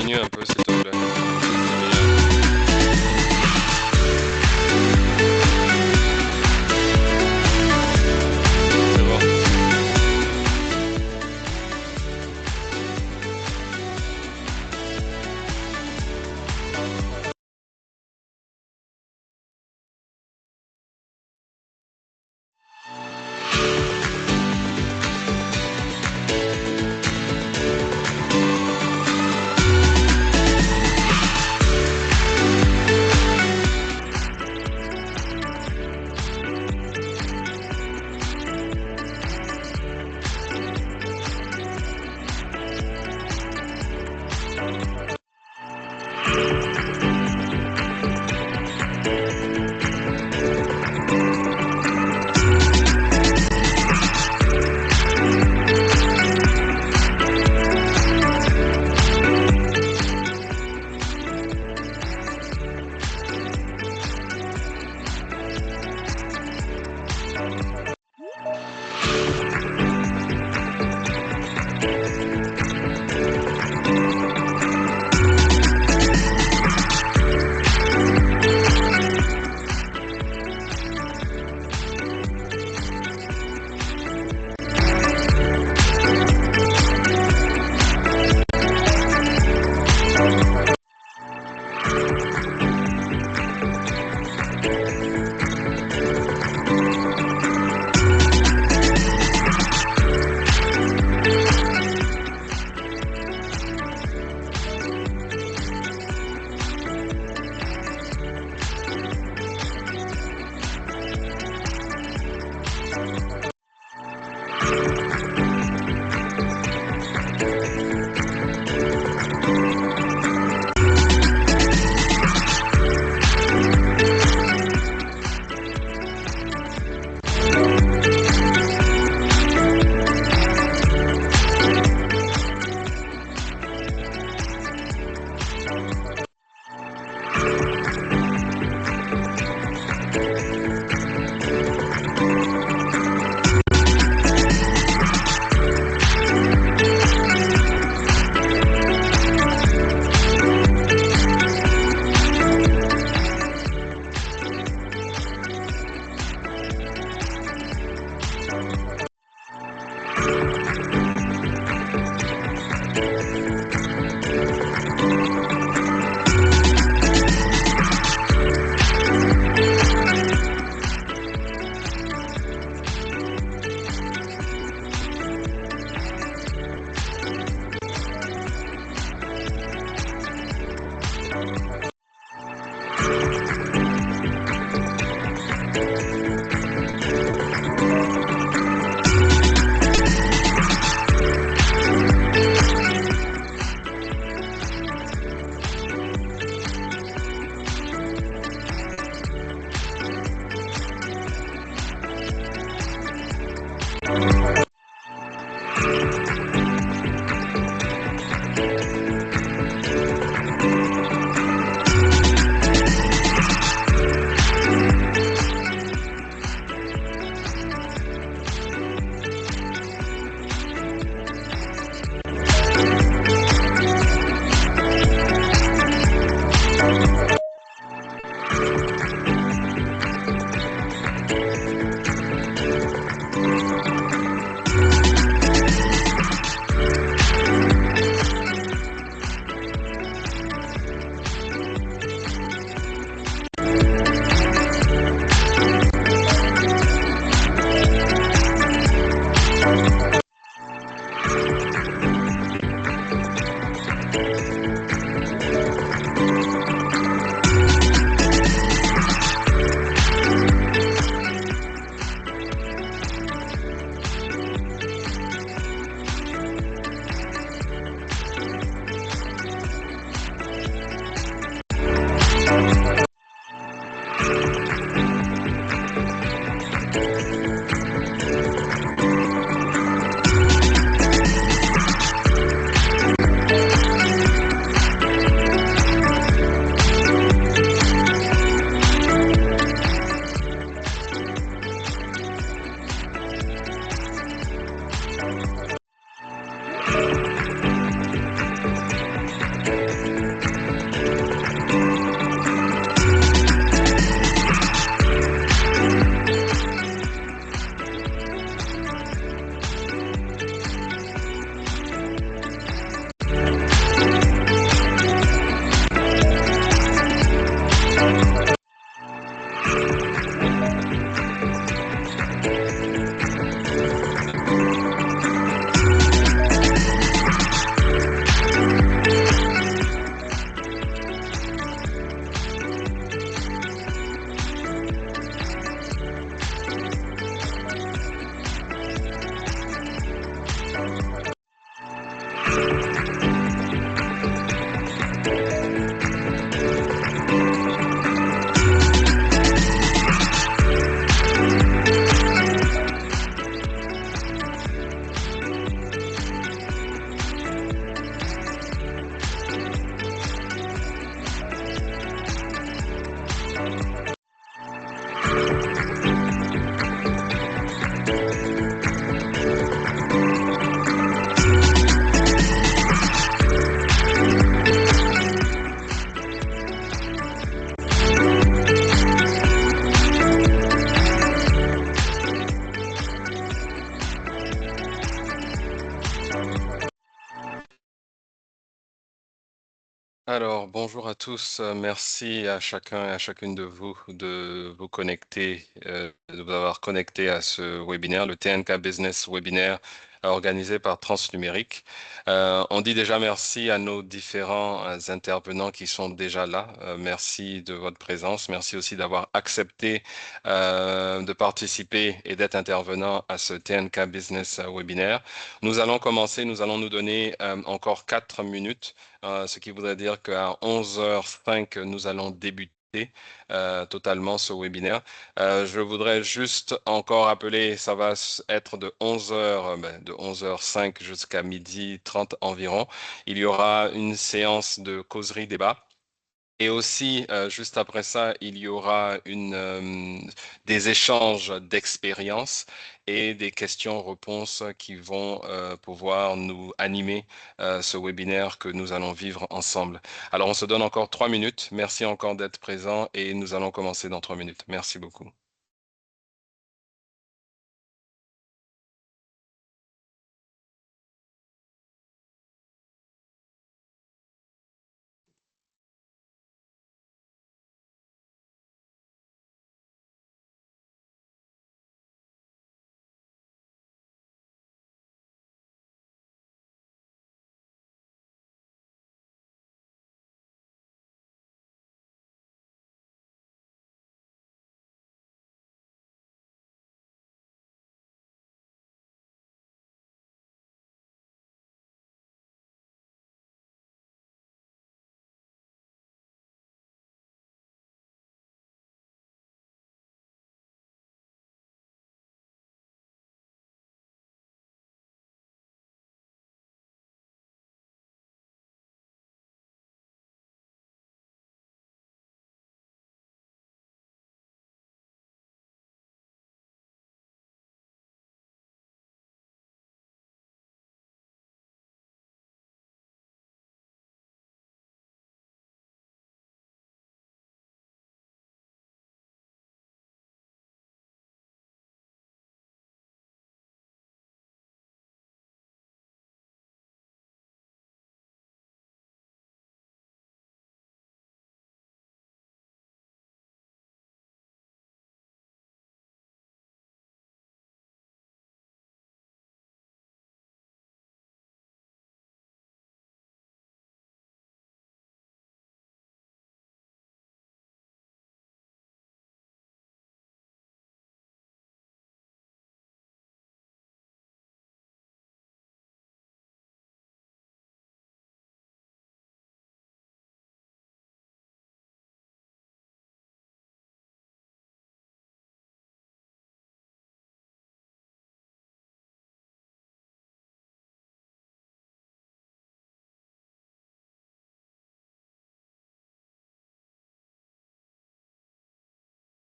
diminue un peu, s'il te plaît. C'est bon. Alors, bonjour à tous. Merci à chacun et à chacune de vous connecter, de vous avoir connecté à ce webinaire, le TNK Business Webinaire organisé par Transnumérique. On dit déjà merci à nos différents intervenants qui sont déjà là. Merci de votre présence. Merci aussi d'avoir accepté de participer et d'être intervenant à ce TNK Business Webinaire. Nous allons commencer, nous allons nous donner encore 4 minutes, ce qui voudrait dire qu'à 11h05, nous allons débuter totalement ce webinaire. Je voudrais juste encore appeler, ça va être de 11h, de 11h05 jusqu'à 12h30 environ. Il y aura une séance de causerie débat. Et aussi, juste après ça, il y aura des échanges d'expériences et des questions-réponses qui vont pouvoir nous animer ce webinaire que nous allons vivre ensemble. Alors, on se donne encore 3 minutes. Merci encore d'être présent et nous allons commencer dans 3 minutes. Merci beaucoup.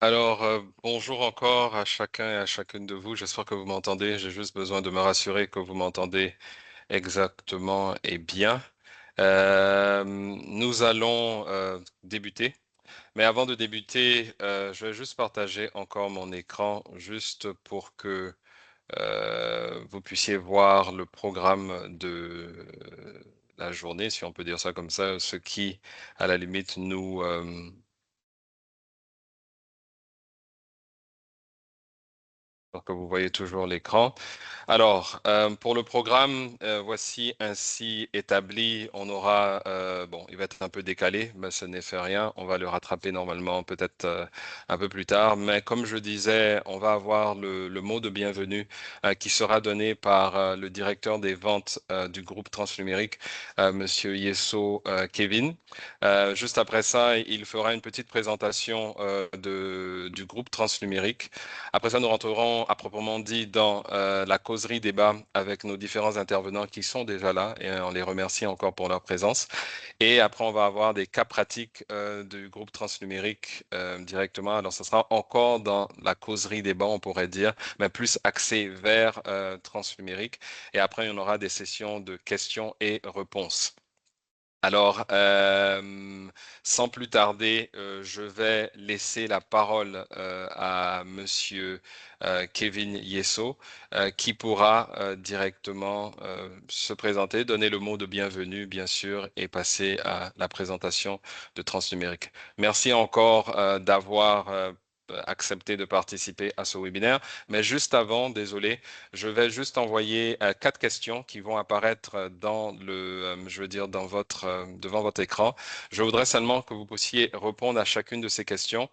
Alors, bonjour encore à chacun et à chacune de vous. J'espère que vous m'entendez. J'ai juste besoin de me rassurer que vous m'entendez exactement et bien. Nous allons débuter. Mais avant de débuter, je vais juste partager encore mon écran, juste pour que vous puissiez voir le programme de la journée, si on peut dire ça comme ça, ce qui, à la limite, pour que vous voyez toujours l'écran. Alors, pour le programme, voici ainsi établi. On aura, bon, il va être un peu décalé, mais ce n'est fait rien. On va le rattraper normalement peut-être un peu plus tard. Mais comme je disais, on va avoir le mot de bienvenue qui sera donné par le directeur des ventes du groupe Transnumérique, Monsieur Yesso Kevin. Juste après ça, il fera une petite présentation du groupe Transnumérique. Après ça, nous rentrerons à proprement dit dans la causerie débat avec nos différents intervenants qui sont déjà là et on les remercie encore pour leur présence. Et après, on va avoir des cas pratiques du groupe transnumérique directement. Alors, ce sera encore dans la causerie débat, on pourrait dire, mais plus axé vers transnumérique. Et après, on aura des sessions de questions et réponses. Alors, sans plus tarder, je vais laisser la parole à Monsieur Kevin Yesso, qui pourra directement se présenter, donner le mot de bienvenue, bien sûr, et passer à la présentation de Transnumérique. Merci encore d'avoir accepté de participer à ce webinaire. Mais juste avant, désolé, je vais juste envoyer quatre questions qui vont apparaître dans je veux dire, devant votre écran. Je voudrais seulement que vous puissiez répondre à chacune de ces questions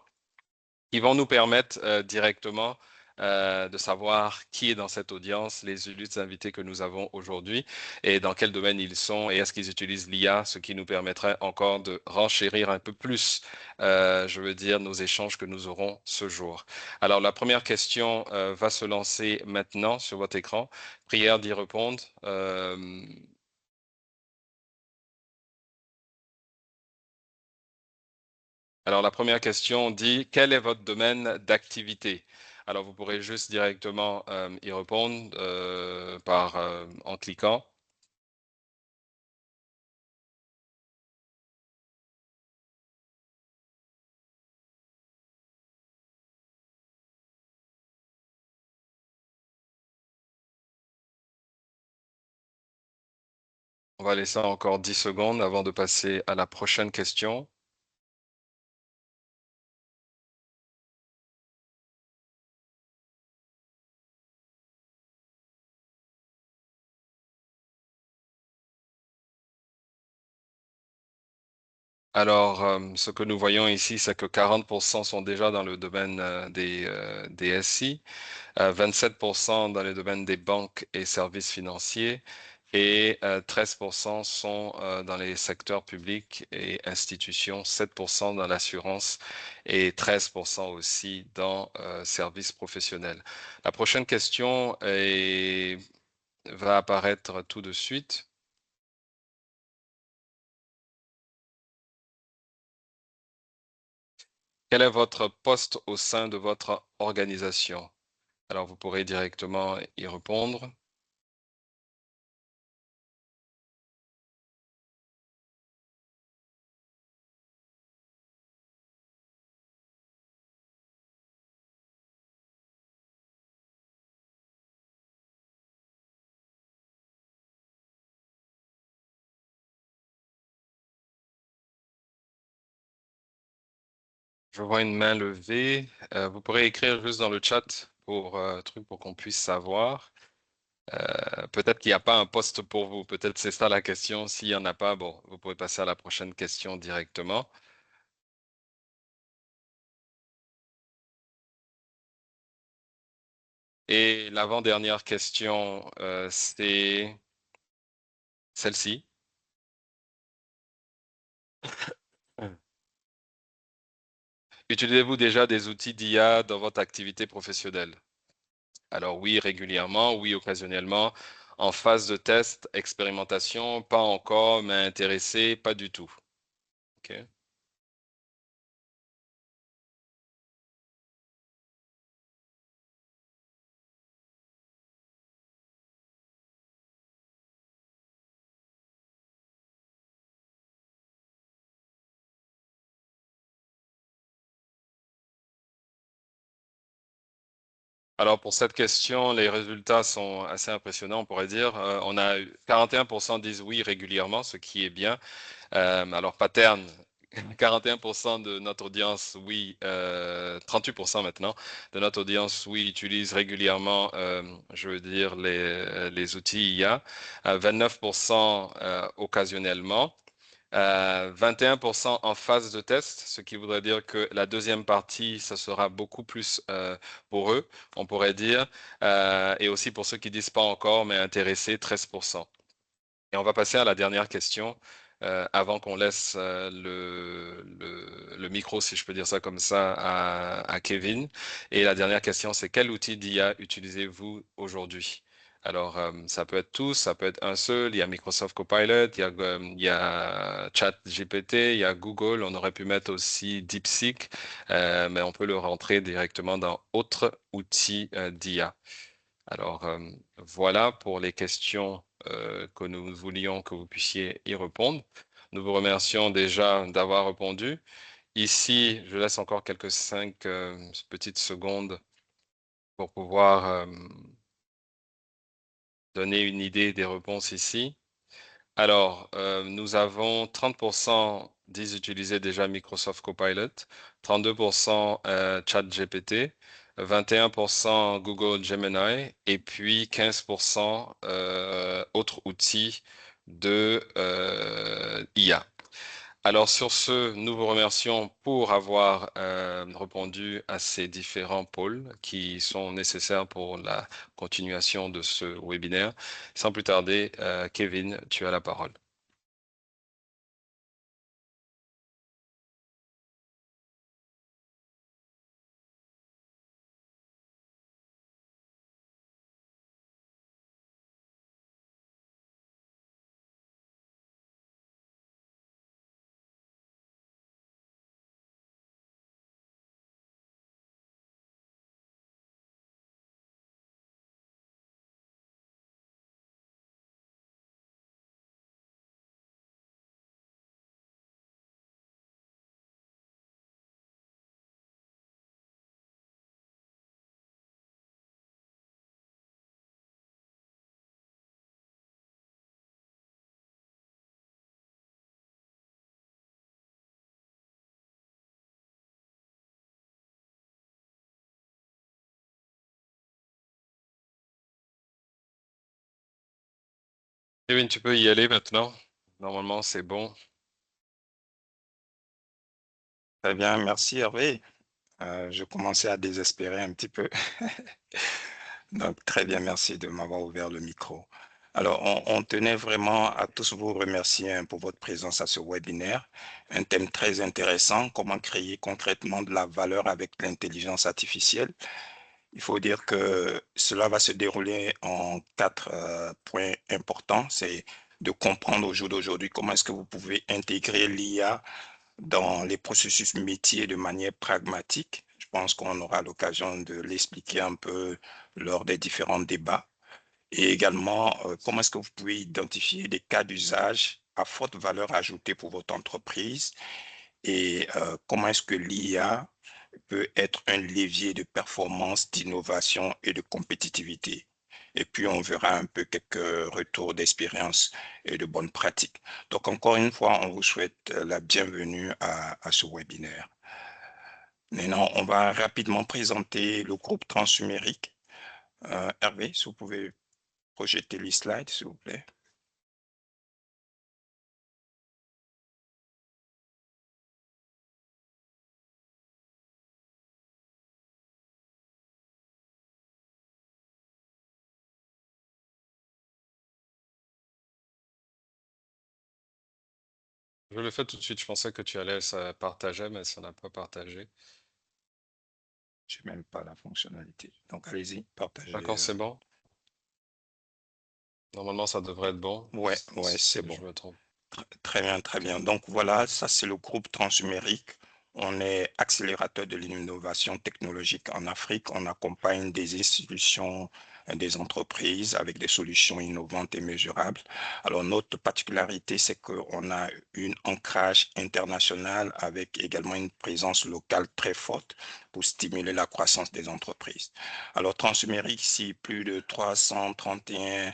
qui vont nous permettre directement de savoir qui est dans cette audience, les illustres invités que nous avons aujourd'hui et dans quel domaine ils sont et est-ce qu'ils utilisent l'IA, ce qui nous permettrait encore de renchérir un peu plus, je veux dire, nos échanges que nous aurons ce jour. Alors, la première question va se lancer maintenant sur votre écran. Prière d'y répondre. Alors, la première question dit, quel est votre domaine d'activité? Alors, vous pourrez juste directement y répondre en cliquant. On va laisser encore 10 secondes avant de passer à la prochaine question. Alors, ce que nous voyons ici, c'est que 40% sont déjà dans le domaine des SI, 27% dans le domaine des banques et services financiers et 13% sont dans les secteurs publics et institutions, 7% dans l'assurance et 13% aussi dans services professionnels. La prochaine question va apparaître tout de suite. Quel est votre poste au sein de votre organisation? Alors, vous pourrez directement y répondre. Je vois une main levée. Vous pourrez écrire juste dans le chat pour qu'on puisse savoir. Peut-être qu'il n'y a pas un poste pour vous. Peut-être c'est ça la question. S'il n'y en a pas, bon, vous pouvez passer à la prochaine question directement. Et l'avant-dernière question, c'est celle-ci. Utilisez-vous déjà des outils d'IA dans votre activité professionnelle? Alors oui, régulièrement, oui, occasionnellement. En phase de test, expérimentation, pas encore, mais intéressé, pas du tout. OK. Alors pour cette question, les résultats sont assez impressionnants, on pourrait dire. On a 41% disent oui régulièrement, ce qui est bien. Alors pattern, 41% de notre audience, oui, 38% maintenant de notre audience, oui, utilise régulièrement, je veux dire, les outils IA. 29% occasionnellement. 21% en phase de test, ce qui voudrait dire que la deuxième partie, ce sera beaucoup plus pour eux, on pourrait dire, et aussi pour ceux qui disent pas encore, mais intéressés, 13%. Et on va passer à la dernière question avant qu'on laisse le micro, si je peux dire ça comme ça, à Kevin. Et la dernière question, c'est quel outil d'IA utilisez-vous aujourd'hui? Alors, ça peut être tous, ça peut être un seul. Il y a Microsoft Copilot, il y a ChatGPT, il y a Google. On aurait pu mettre aussi DeepSeek, mais on peut le rentrer directement dans autres outils d'IA. Alors, voilà pour les questions que nous voulions que vous puissiez y répondre. Nous vous remercions déjà d'avoir répondu. Ici, je laisse encore quelques 5 petites secondes pour pouvoir donner une idée des réponses ici. Alors, nous avons 30% disent utiliser déjà Microsoft Copilot, 32% ChatGPT, 21% Google Gemini et puis 15% autres outils de IA. Alors sur ce, nous vous remercions pour avoir répondu à ces différents pôles qui sont nécessaires pour la continuation de ce webinaire. Sans plus tarder, Kevin, tu as la parole. Kevin, tu peux y aller maintenant. Normalement, c'est bon. Très bien, merci Hervé. Je commençais à désespérer un petit peu. Donc, très bien, merci de m'avoir ouvert le micro. Alors, on tenait vraiment à tous vous remercier pour votre présence à ce webinaire. Un thème très intéressant, comment créer concrètement de la valeur avec l'intelligence artificielle. Il faut dire que cela va se dérouler en 4 points importants. C'est de comprendre au jour d'aujourd'hui comment est-ce que vous pouvez intégrer l'IA dans les processus métiers de manière pragmatique. Je pense qu'on aura l'occasion de l'expliquer un peu lors des différents débats. Et également, comment est-ce que vous pouvez identifier des cas d'usage à forte valeur ajoutée pour votre entreprise et comment est-ce que l'IA peut être un levier de performance, d'innovation et de compétitivité. Et puis, on verra un peu quelques retours d'expérience et de bonnes pratiques. Donc, encore une fois, on vous souhaite la bienvenue à ce webinaire. Maintenant, on va rapidement présenter le groupe Transnumérique. Hervé, si vous pouvez projeter les slides, s'il vous plaît. Je le fais tout de suite. Je pensais que tu allais ça partager, mais ça n'a pas partagé. Je n'ai même pas la fonctionnalité. Donc, allez-y, partagez. D'accord, c'est bon. Normalement, ça devrait être bon. Ouais, c'est Si bon. je me trompe. Très bien, très bien. Donc voilà, ça c'est le groupe Transnumérique. On est accélérateur de l'innovation technologique en Afrique. On accompagne des institutions, des entreprises avec des solutions innovantes et mesurables. Alors notre particularité, c'est qu'on a un ancrage international avec également une présence locale très forte pour stimuler la croissance des entreprises. Alors Transnumérique, ici, plus de 331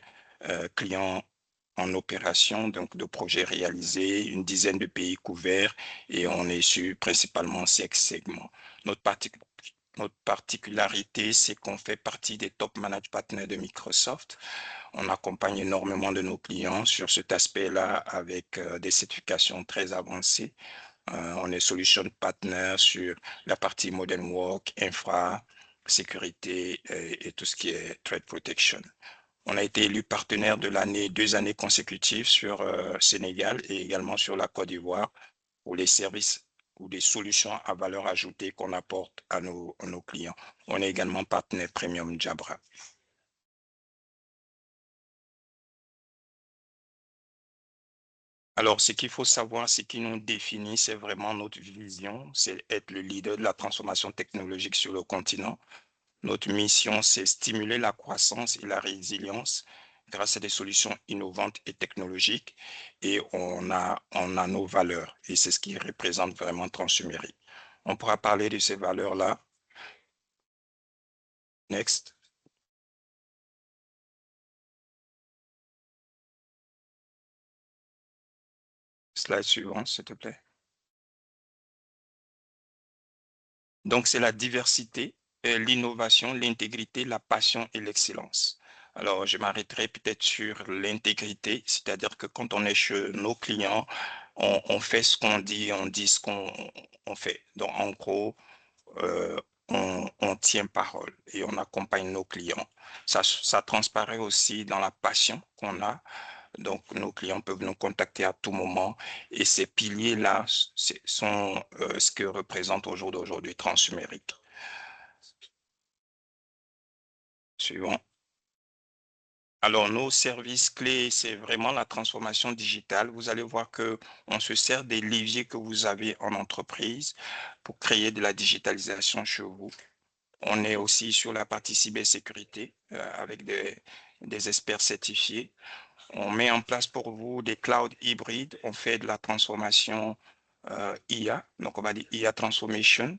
clients en opération, donc de projets réalisés, une dizaine de pays couverts et on est sur principalement 5 segments. Notre particularité, c'est qu'on fait partie des top managed partners de Microsoft. On accompagne énormément de nos clients sur cet aspect-là avec des certifications très avancées. On est solution partner sur la partie modern work, infra, sécurité et tout ce qui est threat protection. On a été élu partenaire de l'année 2 années consécutives sur Sénégal et également sur la Côte d'Ivoire pour les services ou des solutions à valeur ajoutée qu'on apporte à nos clients. On est également partenaire Premium Jabra. Alors, ce qu'il faut savoir, ce qui nous définit, c'est vraiment notre vision, c'est être le leader de la transformation technologique sur le continent. Notre mission, c'est stimuler la croissance et la résilience grâce à des solutions innovantes et technologiques, et on a nos valeurs, et c'est ce qui représente vraiment Transhumérique. On pourra parler de ces valeurs-là. Next. Slide suivant, s'il te plaît. Donc, c'est la diversité, l'innovation, l'intégrité, la passion et l'excellence. Alors, je m'arrêterai peut-être sur l'intégrité, c'est-à-dire que quand on est chez nos clients, on fait ce qu'on dit, on dit ce qu'on fait. Donc, en gros, on tient parole et on accompagne nos clients. Ça transparaît aussi dans la passion qu'on a. Donc, nos clients peuvent nous contacter à tout moment et ces piliers-là sont ce que représente au jour d'aujourd'hui Transhumérique. Suivant. Alors, nos services clés, c'est vraiment la transformation digitale. Vous allez voir que on se sert des leviers que vous avez en entreprise pour créer de la digitalisation chez vous. On est aussi sur la partie cybersécurité avec des experts certifiés. On met en place pour vous des clouds hybrides. On fait de la transformation IA, donc on va dire IA Transformation.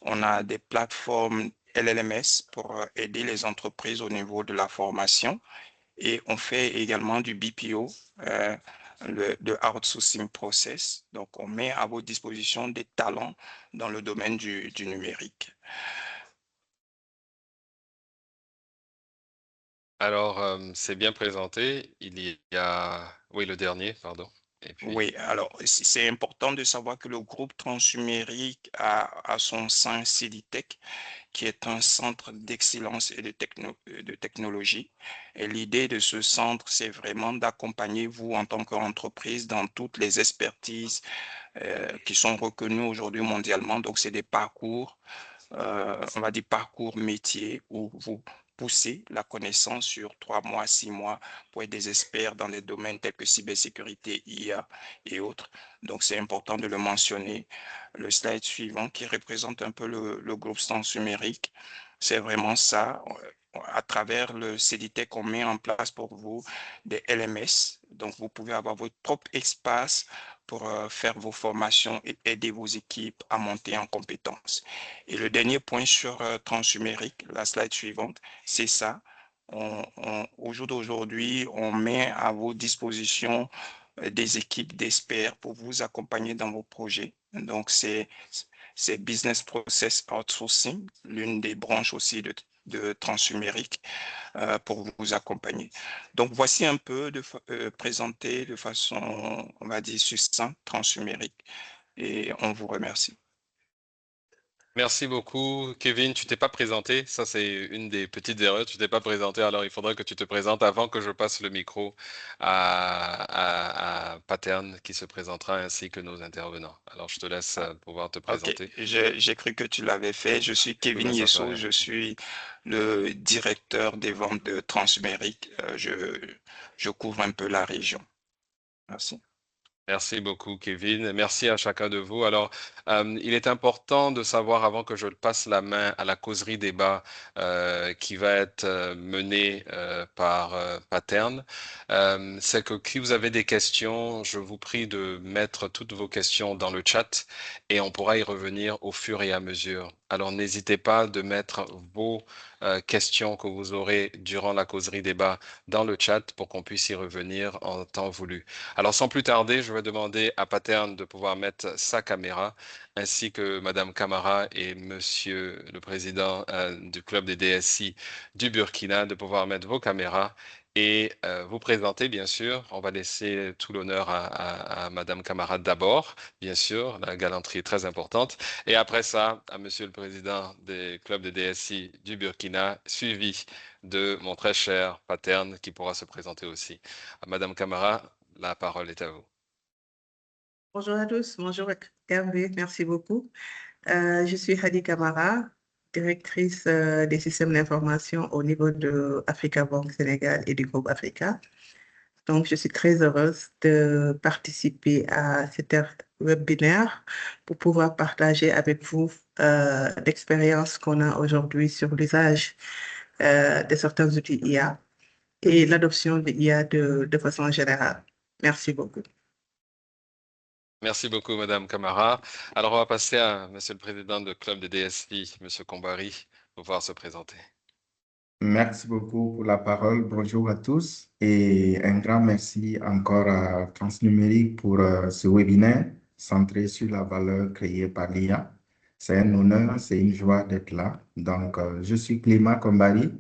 On a des plateformes LLMS pour aider les entreprises au niveau de la formation. Et on fait également du BPO, de outsourcing process. Donc, on met à votre disposition des talents dans le domaine du numérique. Alors, c'est bien présenté. Il y a, oui, le dernier, pardon. Et puis, Oui, alors c'est important de savoir que le groupe Transhumérique a son sein CDTech, qui est un centre d'excellence et de technologie. Et l'idée de ce centre, c'est vraiment d'accompagner vous en tant qu'entreprise dans toutes les expertises qui sont reconnues aujourd'hui mondialement. Donc, c'est des parcours on va dire parcours métier où vous poussez la connaissance sur 3 mois, 6 mois pour être des experts dans des domaines tels que cybersécurité, IA et autres. Donc, c'est important de le mentionner. Le slide suivant qui représente un peu le groupe Transhumérique, c'est vraiment ça. À travers le CDTech, on met en place pour vous des LMS. Donc, vous pouvez avoir votre propre espace pour faire vos formations et aider vos équipes à monter en compétences. Et le dernier point sur Transhumérique, la slide suivante, c'est ça. Au jour d'aujourd'hui, on met à vos dispositions des équipes d'experts pour vous accompagner dans vos projets. Donc, c'est Business Process Outsourcing, l'une des branches aussi de Transhumérique pour vous accompagner. Donc, voici un peu présenté de façon, on va dire, succincte, Transhumérique. Et on vous remercie. merci beaucoup, Kevin. Tu t'es pas présenté. Ça, c'est une des petites erreurs. Tu t'es pas présenté. Alors, il faudrait que tu te présentes avant que je passe le micro à Paterne qui se présentera ainsi que nos intervenants. Alors, je te laisse pouvoir te Ok, présenter. j'ai cru que tu l'avais fait. Je suis Kevin Mais ça fait Yesso, rien. je suis le directeur des ventes de Transhumérique. Je couvre un peu la région. Merci. Merci beaucoup, Kevin. Merci à chacun de vous. Alors, il est important de savoir, avant que je passe la main à la causerie débat qui va être menée par Paterne, c'est que si vous avez des questions, je vous prie de mettre toutes vos questions dans le chat et on pourra y revenir au fur et à mesure. Alors, n'hésitez pas de mettre vos questions que vous aurez durant la causerie débat dans le chat pour qu'on puisse y revenir en temps voulu. Alors, sans plus tarder, je vais demander à Paterne de pouvoir mettre sa caméra, ainsi que Madame Camara et Monsieur le Président du Club des DSI du Burkina de pouvoir mettre vos caméras et vous présenter, bien sûr. On va laisser tout l'honneur à Madame Camara d'abord, bien sûr. La galanterie est très importante. Et après ça, à Monsieur le Président des clubs des DSI du Burkina, suivi de mon très cher Paterne qui pourra se présenter aussi. Madame Camara, la parole est à vous. Bonjour à tous, bonjour Hervé, merci beaucoup. Je suis Hadi Kamara, directrice des systèmes d'information au niveau de Africa Bank Sénégal et du groupe Africa. Donc, je suis très heureuse de participer à cet webinaire pour pouvoir partager avec vous l'expérience qu'on a aujourd'hui sur l'usage de certains outils IA et l'adoption de l'IA de façon générale. Merci beaucoup. Merci beaucoup, Madame Camara. Alors, on va passer à Monsieur le Président du Club de DSI, Monsieur Kombari, pour pouvoir se présenter. Merci beaucoup pour la parole. Bonjour à tous et un grand merci encore à Transnumérique pour ce webinaire centré sur la valeur créée par l'IA. C'est un honneur, c'est une joie d'être là. Donc, je suis Clément Kombari,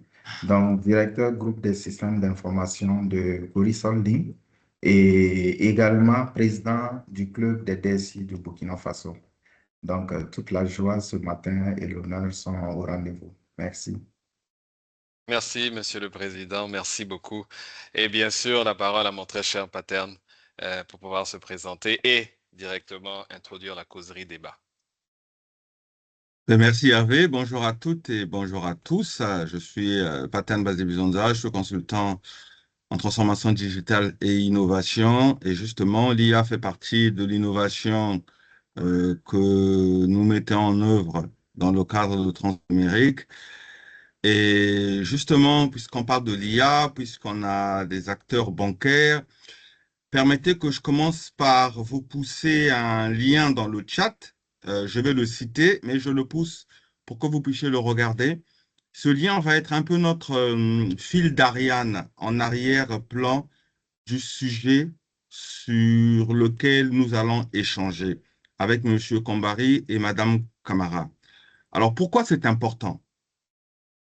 donc directeur groupe des systèmes d'information de Coris Holding et également président du club des DSI du Burkina Faso. Donc, toute la joie ce matin et l'honneur sont au rendez-vous. Merci. Merci, Monsieur le Président. Merci beaucoup. Et bien sûr, la parole à mon très cher Paterne pour pouvoir se présenter et directement introduire la causerie débat. Merci Hervé, bonjour à toutes et bonjour à tous. Je suis Paterne Bazibizonza, je suis consultant en transformation digitale et innovation. Et justement, l'IA fait partie de l'innovation que nous mettons en œuvre dans le cadre de Transnumérique. Et justement, puisqu'on parle de l'IA, puisqu'on a des acteurs bancaires, permettez que je commence par vous pousser un lien dans le chat. Je vais le citer, mais je le pousse pour que vous puissiez le regarder. Ce lien va être un peu notre fil d'Ariane en arrière-plan du sujet sur lequel nous allons échanger avec M. Kombari et Mme Camara. Alors, pourquoi c'est important?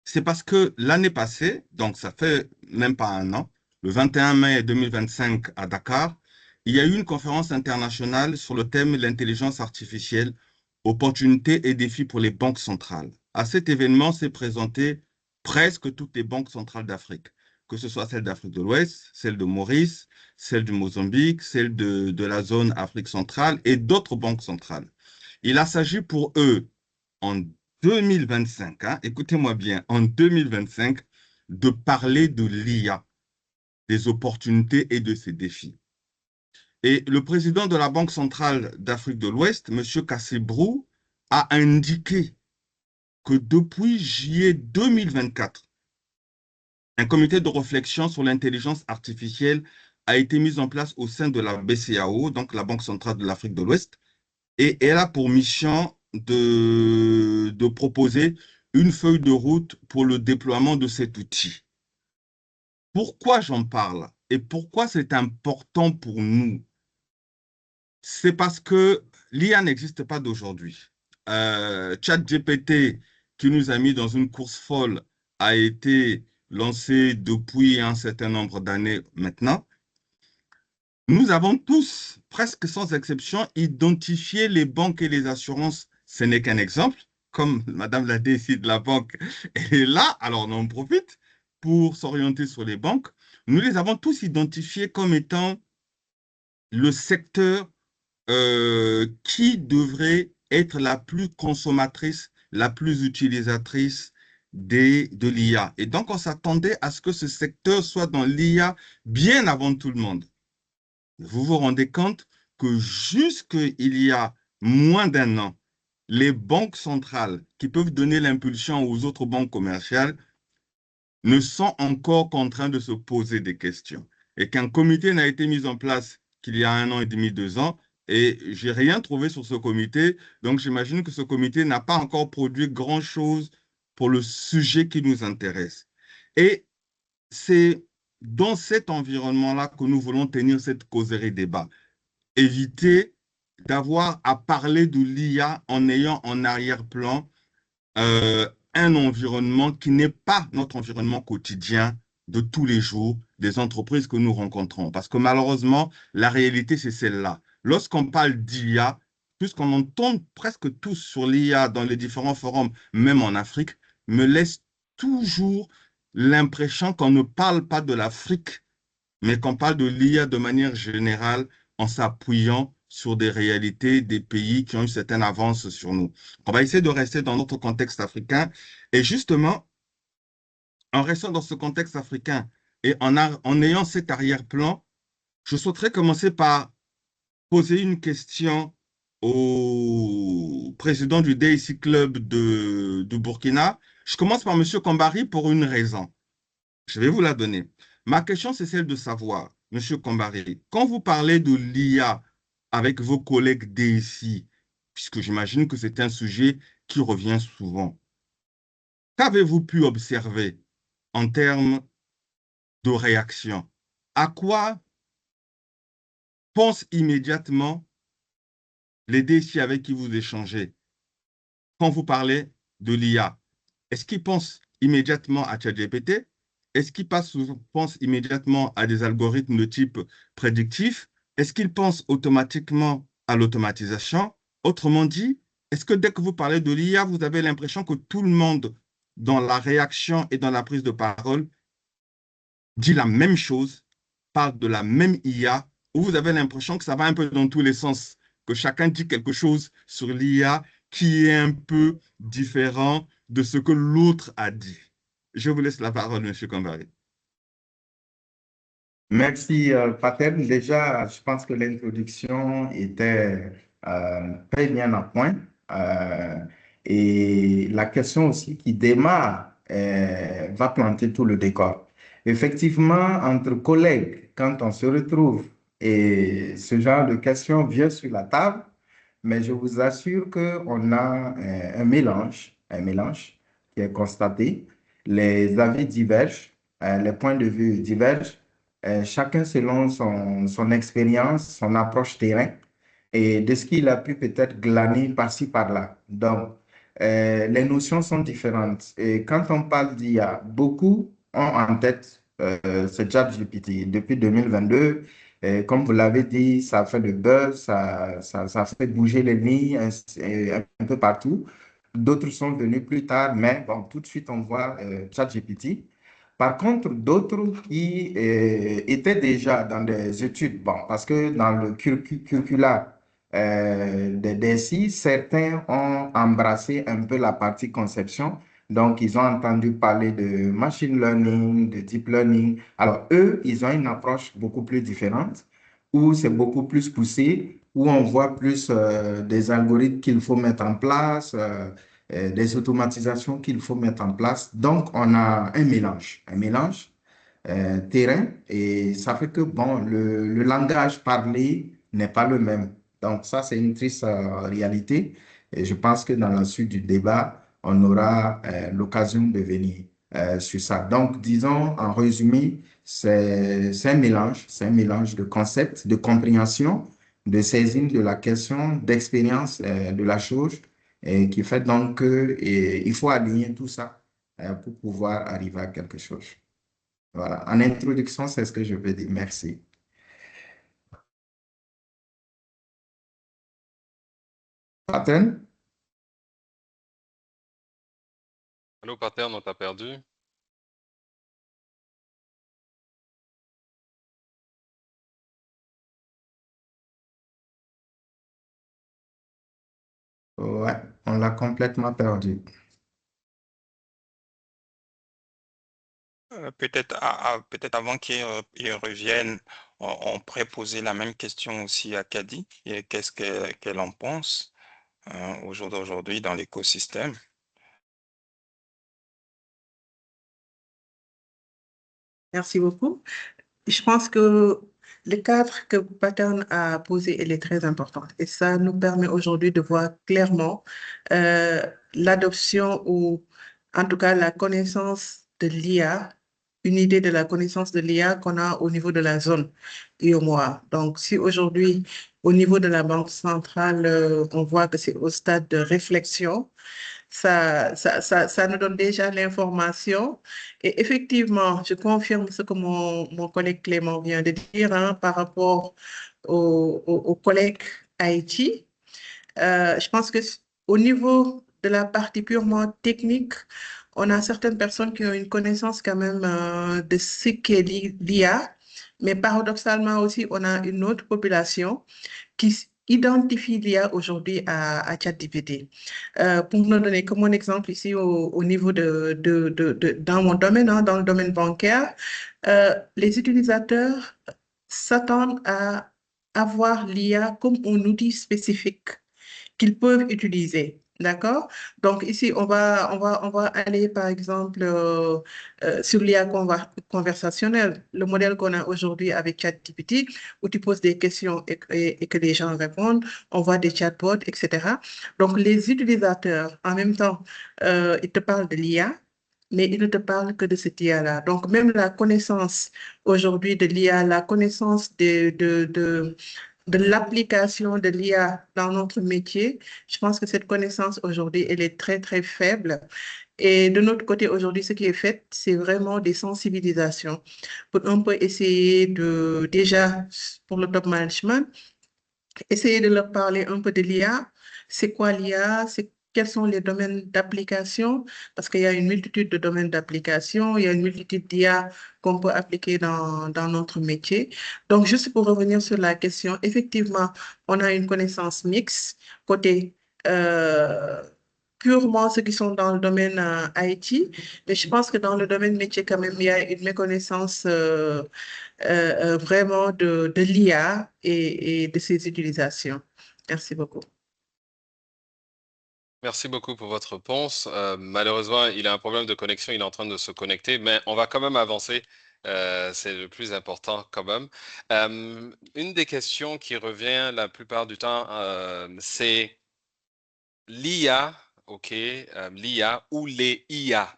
C'est parce que l'année passée, donc ça fait même pas un an, le 21 mai 2025 à Dakar, il y a eu une conférence internationale sur le thème l'intelligence artificielle, opportunités et défis pour les banques centrales. À cet événement s'est présenté presque toutes les banques centrales d'Afrique, que ce soit celle d'Afrique de l'Ouest, celle de Maurice, celle du Mozambique, celle de la zone Afrique centrale et d'autres banques centrales. Il a s'agit pour eux, en 2025, écoutez-moi bien, en 2025, de parler de l'IA, des opportunités et de ses défis. Et le président de la Banque centrale d'Afrique de l'Ouest, M. Kassebrou, a indiqué que depuis juillet 2024, un comité de réflexion sur l'intelligence artificielle a été mis en place au sein de la BCAO, donc la Banque centrale de l'Afrique de l'Ouest, et elle a pour mission de proposer une feuille de route pour le déploiement de cet outil. Pourquoi j'en parle et pourquoi c'est important pour nous? C'est parce que l'IA n'existe pas d'aujourd'hui. ChatGPT, qui nous a mis dans une course folle, a été lancé depuis un certain nombre d'années maintenant. Nous avons tous, presque sans exception, identifié les banques et les assurances. Ce n'est qu'un exemple. Comme Madame la DSI de la banque est là, alors on en profite pour s'orienter sur les banques. Nous les avons tous identifiés comme étant le secteur qui devrait être la plus consommatrice, la plus utilisatrice de l'IA. Et donc, on s'attendait à ce que ce secteur soit dans l'IA bien avant tout le monde. Vous vous rendez compte que jusqu'il y a moins d'un an, les banques centrales qui peuvent donner l'impulsion aux autres banques commerciales ne sont encore qu'en train de se poser des questions. Et qu'un comité n'a été mis en place qu'il y a un an et demi, 2 ans, et je n'ai rien trouvé sur ce comité, donc j'imagine que ce comité n'a pas encore produit grand-chose pour le sujet qui nous intéresse. Et c'est dans cet environnement-là que nous voulons tenir cette causerie débat. Éviter d'avoir à parler de l'IA en ayant en arrière-plan un environnement qui n'est pas notre environnement quotidien de tous les jours des entreprises que nous rencontrons. Parce que malheureusement, la réalité, c'est celle-là. Lorsqu'on parle d'IA, puisqu'on entend presque tous sur l'IA dans les différents forums, même en Afrique, me laisse toujours l'impression qu'on ne parle pas de l'Afrique, mais qu'on parle de l'IA de manière générale en s'appuyant sur des réalités des pays qui ont une certaine avance sur nous. On va essayer de rester dans notre contexte africain et justement, en restant dans ce contexte africain et en ayant cet arrière-plan, je souhaiterais commencer par poser une question au président du DSI Club de Burkina. Je commence par M. Kombari pour une raison. Je vais vous la donner. Ma question, c'est celle de savoir, M. Kombari, quand vous parlez de l'IA avec vos collègues DSI, puisque j'imagine que c'est un sujet qui revient souvent, qu'avez-vous pu observer en termes de réaction? À quoi pensent immédiatement les DSI avec qui vous échangez quand vous parlez de l'IA? Est-ce qu'ils pensent immédiatement à ChatGPT? Est-ce qu'ils pensent immédiatement à des algorithmes de type prédictif? Est-ce qu'ils pensent automatiquement à l'automatisation? Autrement dit, est-ce que dès que vous parlez de l'IA, vous avez l'impression que tout le monde, dans la réaction et dans la prise de parole, dit la même chose, parle de la même IA, ou vous avez l'impression que ça va un peu dans tous les sens, que chacun dit quelque chose sur l'IA qui est un peu différent de ce que l'autre a dit. Je vous laisse la parole, M. Kombari. Merci, Patel. Déjà, je pense que l'introduction était très bien en point. Euh, et la question aussi qui démarre va planter tout le décor. Effectivement, entre collègues, quand on se retrouve et ce genre de questions vient sur la table, mais je vous assure qu'on a un mélange qui est constaté. Les avis divergent, les points de vue divergent, chacun selon son expérience, son approche terrain et de ce qu'il a pu peut-être glaner par-ci, par-là. Donc, les notions sont différentes. Et quand on parle d'IA, beaucoup ont en tête ce ChatGPT. Depuis 2022, comme vous l'avez dit, ça fait le buzz, ça fait bouger les lignes un peu partout. D'autres sont venus plus tard, mais bon, tout de suite, on voit ChatGPT. Par contre, d'autres qui étaient déjà dans des études, bon, parce que dans le curricula des DSI, certains ont embrassé un peu la partie conception. Donc, ils ont entendu parler de machine learning, de deep learning. Alors, eux, ils ont une approche beaucoup plus différente, où c'est beaucoup plus poussé, où on voit plus des algorithmes qu'il faut mettre en place, des automatisations qu'il faut mettre en place. Donc, on a un mélange terrain, et ça fait que, bon, le langage parlé n'est pas le même. Donc, ça, c'est une triste réalité. Et je pense que dans la suite du débat, on aura l'occasion de venir sur ça. Donc, disons, en résumé, c'est un mélange de concepts, de compréhension, de saisine de la question, d'expérience de la chose, et qui fait donc qu'il faut aligner tout ça pour pouvoir arriver à quelque chose. Voilà. En introduction, c'est ce que je veux dire. Merci. Paten? Allô, Pater, on t'a perdu? Ouais, on l'a complètement perdu. Peut-être avant qu'il revienne, on pourrait poser la même question aussi à Kadi. Et qu'est-ce qu'elle en pense au jour d'aujourd'hui dans l'écosystème? Merci beaucoup. Je pense que le cadre que Pattern a posé, il est très important. Et ça nous permet aujourd'hui de voir clairement l'adoption ou en tout cas la connaissance de l'IA, une idée de la connaissance de l'IA qu'on a au niveau de la zone UEMOA. Donc, si aujourd'hui, au niveau de la Banque centrale, on voit que c'est au stade de réflexion, ça nous donne déjà l'information. Et effectivement, je confirme ce que mon collègue Clément vient de dire hein, par rapport au collègue Haïti. Je pense que au niveau de la partie purement technique, on a certaines personnes qui ont une connaissance quand même de ce qu'est l'IA, mais paradoxalement aussi, on a une autre population qui identifie l'IA aujourd'hui à ChatGPT. Pour nous donner comme un exemple ici au niveau dans mon domaine, hein, dans le domaine bancaire, les utilisateurs s'attendent à avoir l'IA comme un outil spécifique qu'ils peuvent utiliser. D'accord? Donc ici, on va aller par exemple sur l'IA conversationnelle, le modèle qu'on a aujourd'hui avec ChatGPT, où tu poses des questions et que les gens répondent, on voit des chatbots, etc. Donc les utilisateurs, en même temps, ils te parlent de l'IA, mais ils ne te parlent que de cette IA-là. Donc même la connaissance aujourd'hui de l'IA, la connaissance de l'application de l'IA dans notre métier, je pense que cette connaissance aujourd'hui, elle est très, très faible. Et de notre côté, aujourd'hui, ce qui est fait, c'est vraiment des sensibilisations pour un peu essayer de, déjà, pour le top management, essayer de leur parler un peu de l'IA. C'est quoi l'IA? Quels sont les domaines d'application? Parce qu'il y a une multitude de domaines d'application, il y a une multitude d'IA qu'on peut appliquer dans notre métier. Donc, juste pour revenir sur la question, effectivement, on a une connaissance mixte côté euh, purement ceux qui sont dans le domaine IT, mais je pense que dans le domaine métier, quand même, il y a une méconnaissance vraiment de l'IA et de ses utilisations. Merci beaucoup. Merci beaucoup pour votre réponse. Malheureusement, il a un problème de connexion, il est en train de se connecter, mais on va quand même avancer. C'est le plus important quand même. Une des questions qui revient la plupart du temps, c'est l'IA, OK, l'IA ou les IA.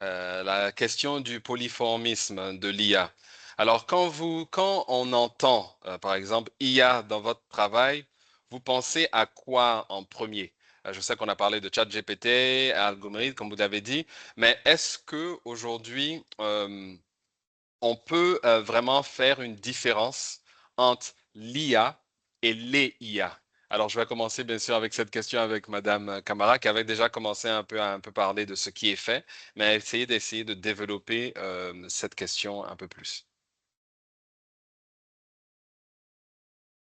La question du polyformisme de l'IA. Alors, quand on entend, par exemple, IA dans votre travail, vous pensez à quoi en premier? Je sais qu'on a parlé de ChatGPT, algorithme, comme vous l'avez dit, mais est-ce que aujourd'hui, on peut vraiment faire une différence entre l'IA et les IA? Alors, je vais commencer bien sûr avec cette question avec Madame Camara, qui avait déjà commencé à un peu parler de ce qui est fait, mais d'essayer de développer cette question un peu plus.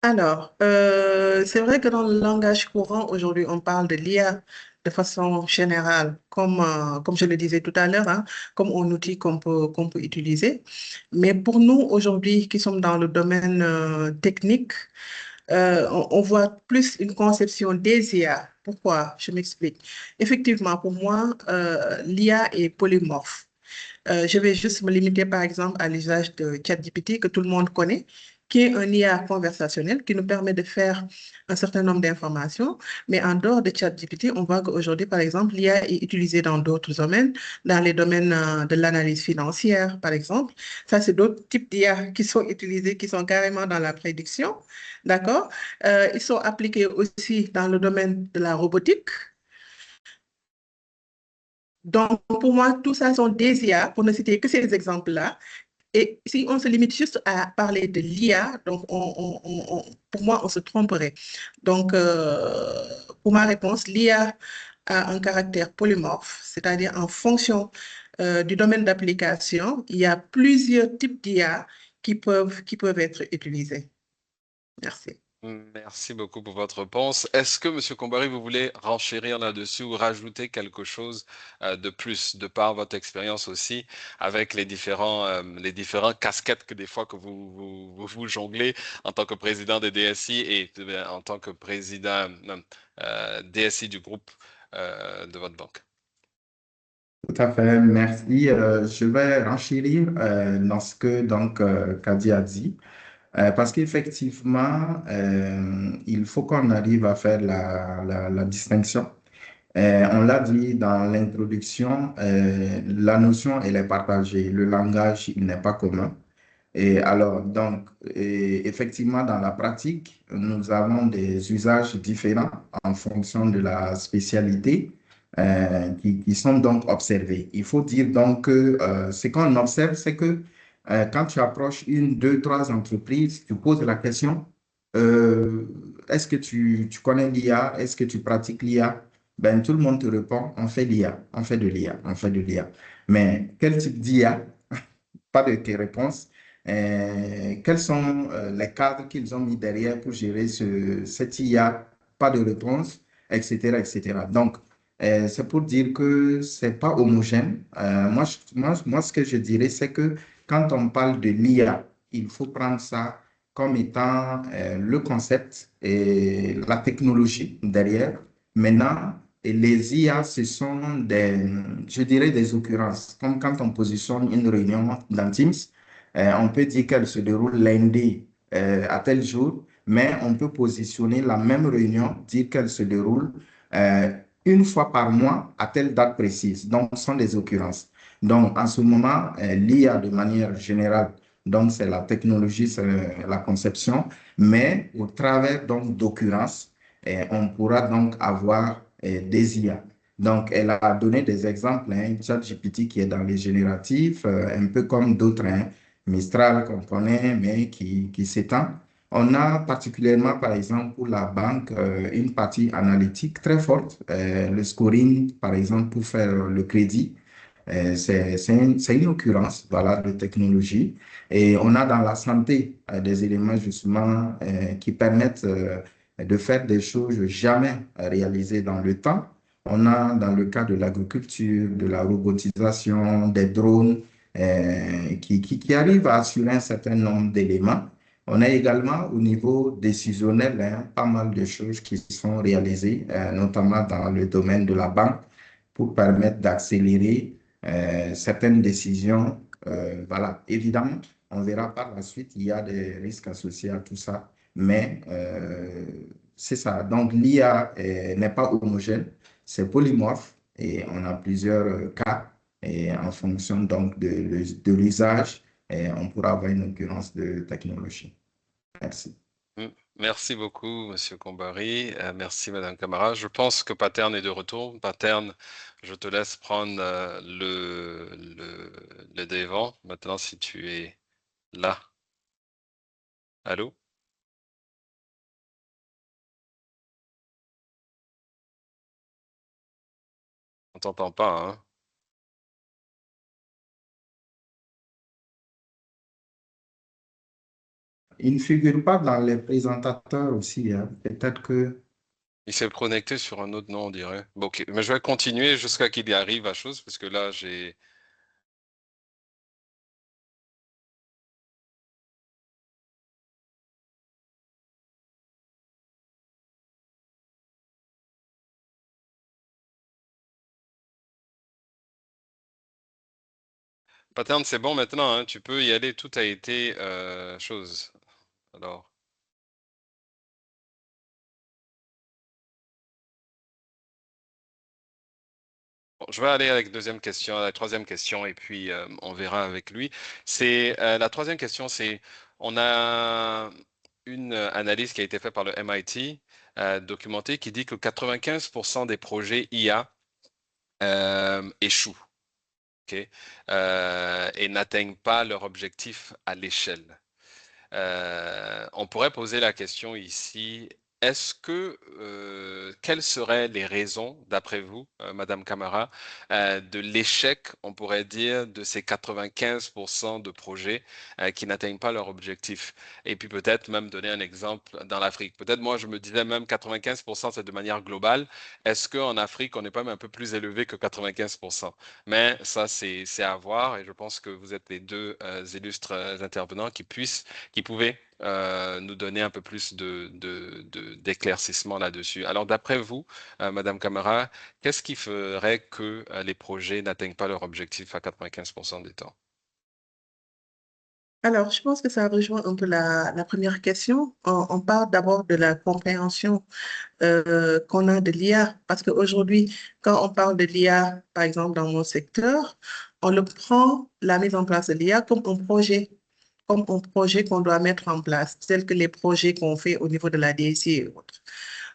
Alors, c'est vrai que dans le langage courant, aujourd'hui, on parle de l'IA de façon générale, comme je le disais tout à l'heure, hein, comme un outil qu'on peut utiliser. Mais pour nous, aujourd'hui, qui sommes dans le domaine technique, on voit plus une conception des IA. Pourquoi? Je m'explique. Effectivement, pour moi, l'IA est polymorphe. Je vais juste me limiter, par exemple, à l'usage de ChatGPT que tout le monde connaît, qui est un IA conversationnel qui nous permet de faire un certain nombre d'informations. Mais en dehors de ChatGPT, on voit qu'aujourd'hui, par exemple, l'IA est utilisée dans d'autres domaines, dans les domaines de l'analyse financière, par exemple. Ça, c'est d'autres types d'IA qui sont utilisés, qui sont carrément dans la prédiction. D'accord? Ils sont appliqués aussi dans le domaine de la robotique. Donc, pour moi, tout ça sont des IA, pour ne citer que ces exemples-là. Et si on se limite juste à parler de l'IA, donc pour moi, on se tromperait. Donc, pour ma réponse, l'IA a un caractère polymorphe, c'est-à-dire en fonction du domaine d'application, il y a plusieurs types d'IA qui peuvent être utilisés. Merci. Merci beaucoup pour votre réponse. Est-ce que, Monsieur Combari, vous voulez renchérir là-dessus ou rajouter quelque chose de plus, de par votre expérience aussi, avec les différents casquettes que des fois que vous jonglez en tant que président des DSI et en tant que président DSI du groupe de votre banque? Tout à fait, merci. Je vais renchérir dans ce que donc Kadi a dit. Parce qu'effectivement, il faut qu'on arrive à faire la distinction. On l'a dit dans l'introduction, la notion, elle est partagée. Le langage, il n'est pas commun. Et alors, donc, effectivement, dans la pratique, nous avons des usages différents en fonction de la spécialité qui sont donc observés. Il faut dire donc que ce qu'on observe, c'est que quand tu approches une, deux, trois entreprises, tu poses la question, est-ce que tu connais l'IA? Est-ce que tu pratiques l'IA? Ben, tout le monde te répond, on fait l'IA, on fait de l'IA, on fait de l'IA. Mais quel type d'IA? Pas de tes réponses. Quels sont les cadres qu'ils ont mis derrière pour gérer cette IA? Pas de réponse, etc., etc. Donc, c'est pour dire que c'est pas homogène. Moi, ce que je dirais, c'est que quand on parle de l'IA, il faut prendre ça comme étant le concept et la technologie derrière, Maintenant, et les IA, ce sont je dirais des occurrences. Comme quand on positionne une réunion dans Teams, on peut dire qu'elle se déroule lundi à tel jour, mais on peut positionner la même réunion, dire qu'elle se déroule euh, une fois par mois à telle date précise. Donc, ce sont des occurrences. Donc, en ce moment, l'IA de manière générale, donc c'est la technologie, c'est la conception, mais au travers donc d'occurrences, on pourra donc avoir des IA. Donc, elle a donné des exemples, hein, ChatGPT qui est dans les génératifs, un peu comme d'autres, hein, Mistral qu'on connaît, mais qui s'étend. On a particulièrement, par exemple, pour la banque, une partie analytique très forte, le scoring, par exemple, pour faire le crédit. C'est une occurrence, voilà, de technologie. Et on a dans la santé des éléments justement qui permettent de faire des choses jamais réalisées dans le temps. On a dans le cas de l'agriculture, de la robotisation, des drones qui arrivent à assurer un certain nombre d'éléments. On a également au niveau décisionnel hein, pas mal de choses qui sont réalisées, notamment dans le domaine de la banque, pour permettre d'accélérer certaines décisions. Voilà, évidemment, on verra par la suite, il y a des risques associés à tout ça, mais c'est ça. Donc, l'IA n'est pas homogène, c'est polymorphe et on a plusieurs cas et en fonction donc de l'usage, on pourra avoir une occurrence de technologie. Merci. Merci beaucoup, Monsieur Kombari. Merci, Madame Camara. Je pense que Paterne est de retour. Paterne, je te laisse prendre le devant. Maintenant, si tu es là. Allô? On t'entend pas, hein? Il ne figure pas dans les présentateurs aussi, hein. Peut-être que Il s'est connecté sur un autre nom, on dirait. Bon, ok, mais je vais continuer jusqu'à qu'il y arrive à chose, parce que là, j'ai... Paterne, c'est bon maintenant, hein? Tu peux y aller. Tout a été chose. Alors... Bon, je vais aller avec la troisième question, et puis on verra avec lui. C'est la troisième question, c'est on a une analyse qui a été faite par le MIT, documentée, qui dit que 95% des projets IA échouent, ok, et n'atteignent pas leur objectif à l'échelle. On pourrait poser la question ici, quelles seraient les raisons, d'après vous, Madame Camara, de l'échec, on pourrait dire, de ces 95% de projets qui n'atteignent pas leur objectif? Et puis peut-être même donner un exemple dans l'Afrique. Peut-être moi, je me disais même 95%, c'est de manière globale. Est-ce qu'en Afrique, on n'est pas même un peu plus élevé que 95%? Mais ça, c'est à voir, et je pense que vous êtes les deux illustres intervenants qui pouvait nous donner un peu plus d'éclaircissement là-dessus. Alors, d'après vous, Madame Camara, qu'est-ce qui ferait que les projets n'atteignent pas leur objectif à 95% des temps? Alors, je pense que ça rejoint un peu la première question. On parle d'abord de la compréhension qu'on a de l'IA, parce qu'aujourd'hui, quand on parle de l'IA, par exemple dans mon secteur, on le prend, la mise en place de l'IA, comme un projet qu'on doit mettre en place, tel que les projets qu'on fait au niveau de la DSI et autres.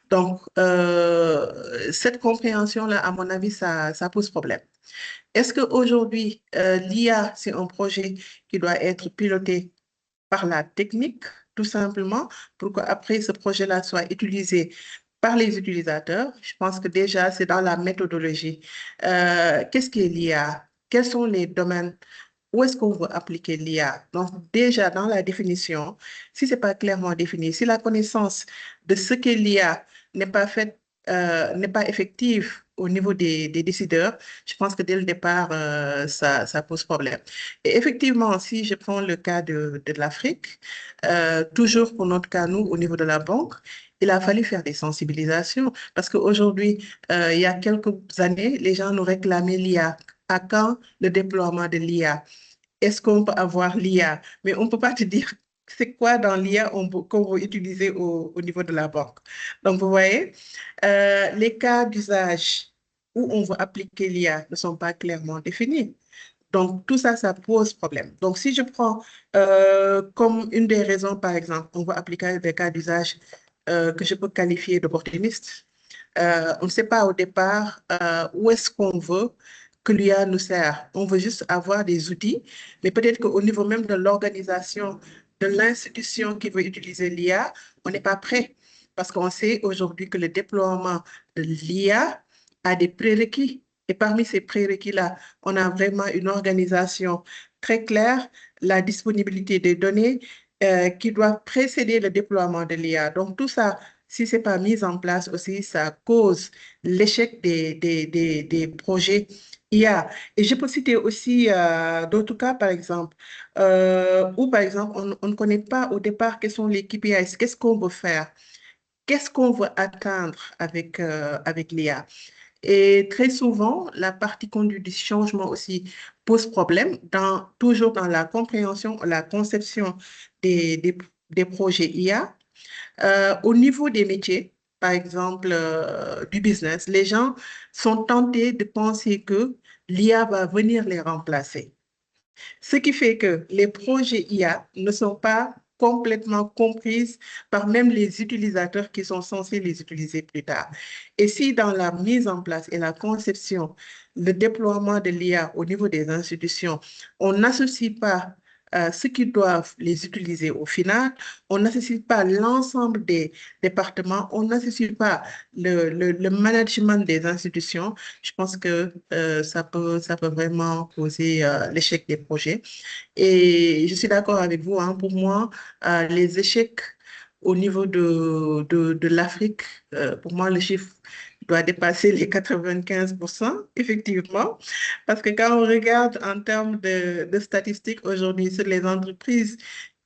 Donc, cette compréhension-là, à mon avis, ça pose problème. Est-ce qu'aujourd'hui, l'IA, c'est un projet qui doit être piloté par la technique, tout simplement, pour qu'après ce projet-là soit utilisé par les utilisateurs? Je pense que déjà, c'est dans la méthodologie. Qu'est-ce qui est l'IA? Quels sont les domaines? Où est-ce qu'on veut appliquer l'IA? Donc, déjà, dans la définition, si ce n'est pas clairement défini, si la connaissance de ce qu'est l'IA n'est pas faite, n'est pas effective au niveau des décideurs, je pense que dès le départ, ça pose problème. Et effectivement, si je prends le cas de l'Afrique, toujours pour notre cas, nous, au niveau de la banque, il a fallu faire des sensibilisations parce qu'aujourd'hui, il y a quelques années, les gens nous réclamaient l'IA. À quand le déploiement de l'IA? Est-ce qu'on peut avoir l'IA? Mais on ne peut pas te dire c'est quoi dans l'IA qu'on va utiliser au niveau de la banque. Donc, vous voyez, les cas d'usage où on veut appliquer l'IA ne sont pas clairement définis. Donc, tout ça, ça pose problème. Donc, si je prends comme une des raisons, par exemple, on va appliquer des cas d'usage que je peux qualifier d'opportunistes. On ne sait pas au départ où est-ce qu'on veut que l'IA nous sert. On veut juste avoir des outils, mais peut-être qu'au niveau même de l'organisation de l'institution qui veut utiliser l'IA, on n'est pas prêt parce qu'on sait aujourd'hui que le déploiement de l'IA a des prérequis. Et parmi ces prérequis-là, on a vraiment une organisation très claire, la disponibilité des données qui doivent précéder le déploiement de l'IA. Donc, tout ça, si ce n'est pas mis en place aussi, ça cause l'échec des projets IA. Et je peux citer aussi d'autres cas, par exemple, où, par exemple, on ne connaît pas au départ quels sont les KPIs, qu'est-ce qu'on veut faire, qu'est-ce qu'on veut atteindre avec l'IA. Et très souvent, la partie conduite du changement aussi pose problème, toujours dans la compréhension, la conception des projets IA. Au niveau des métiers, par exemple, du business, les gens sont tentés de penser que l'IA va venir les remplacer. Ce qui fait que les projets IA ne sont pas complètement comprises par même les utilisateurs qui sont censés les utiliser plus tard. Et si dans la mise en place et la conception, le déploiement de l'IA au niveau des institutions, on n'associe pas ceux qui doivent les utiliser au final, on n'associe pas l'ensemble des départements, on n'associe pas le management des institutions, je pense que ça peut vraiment causer l'échec des projets. Et je suis d'accord avec vous, hein, pour moi, les échecs au niveau de l'Afrique, pour moi, le chiffre doit dépasser les 95%, effectivement, parce que quand on regarde en termes de statistiques aujourd'hui sur les entreprises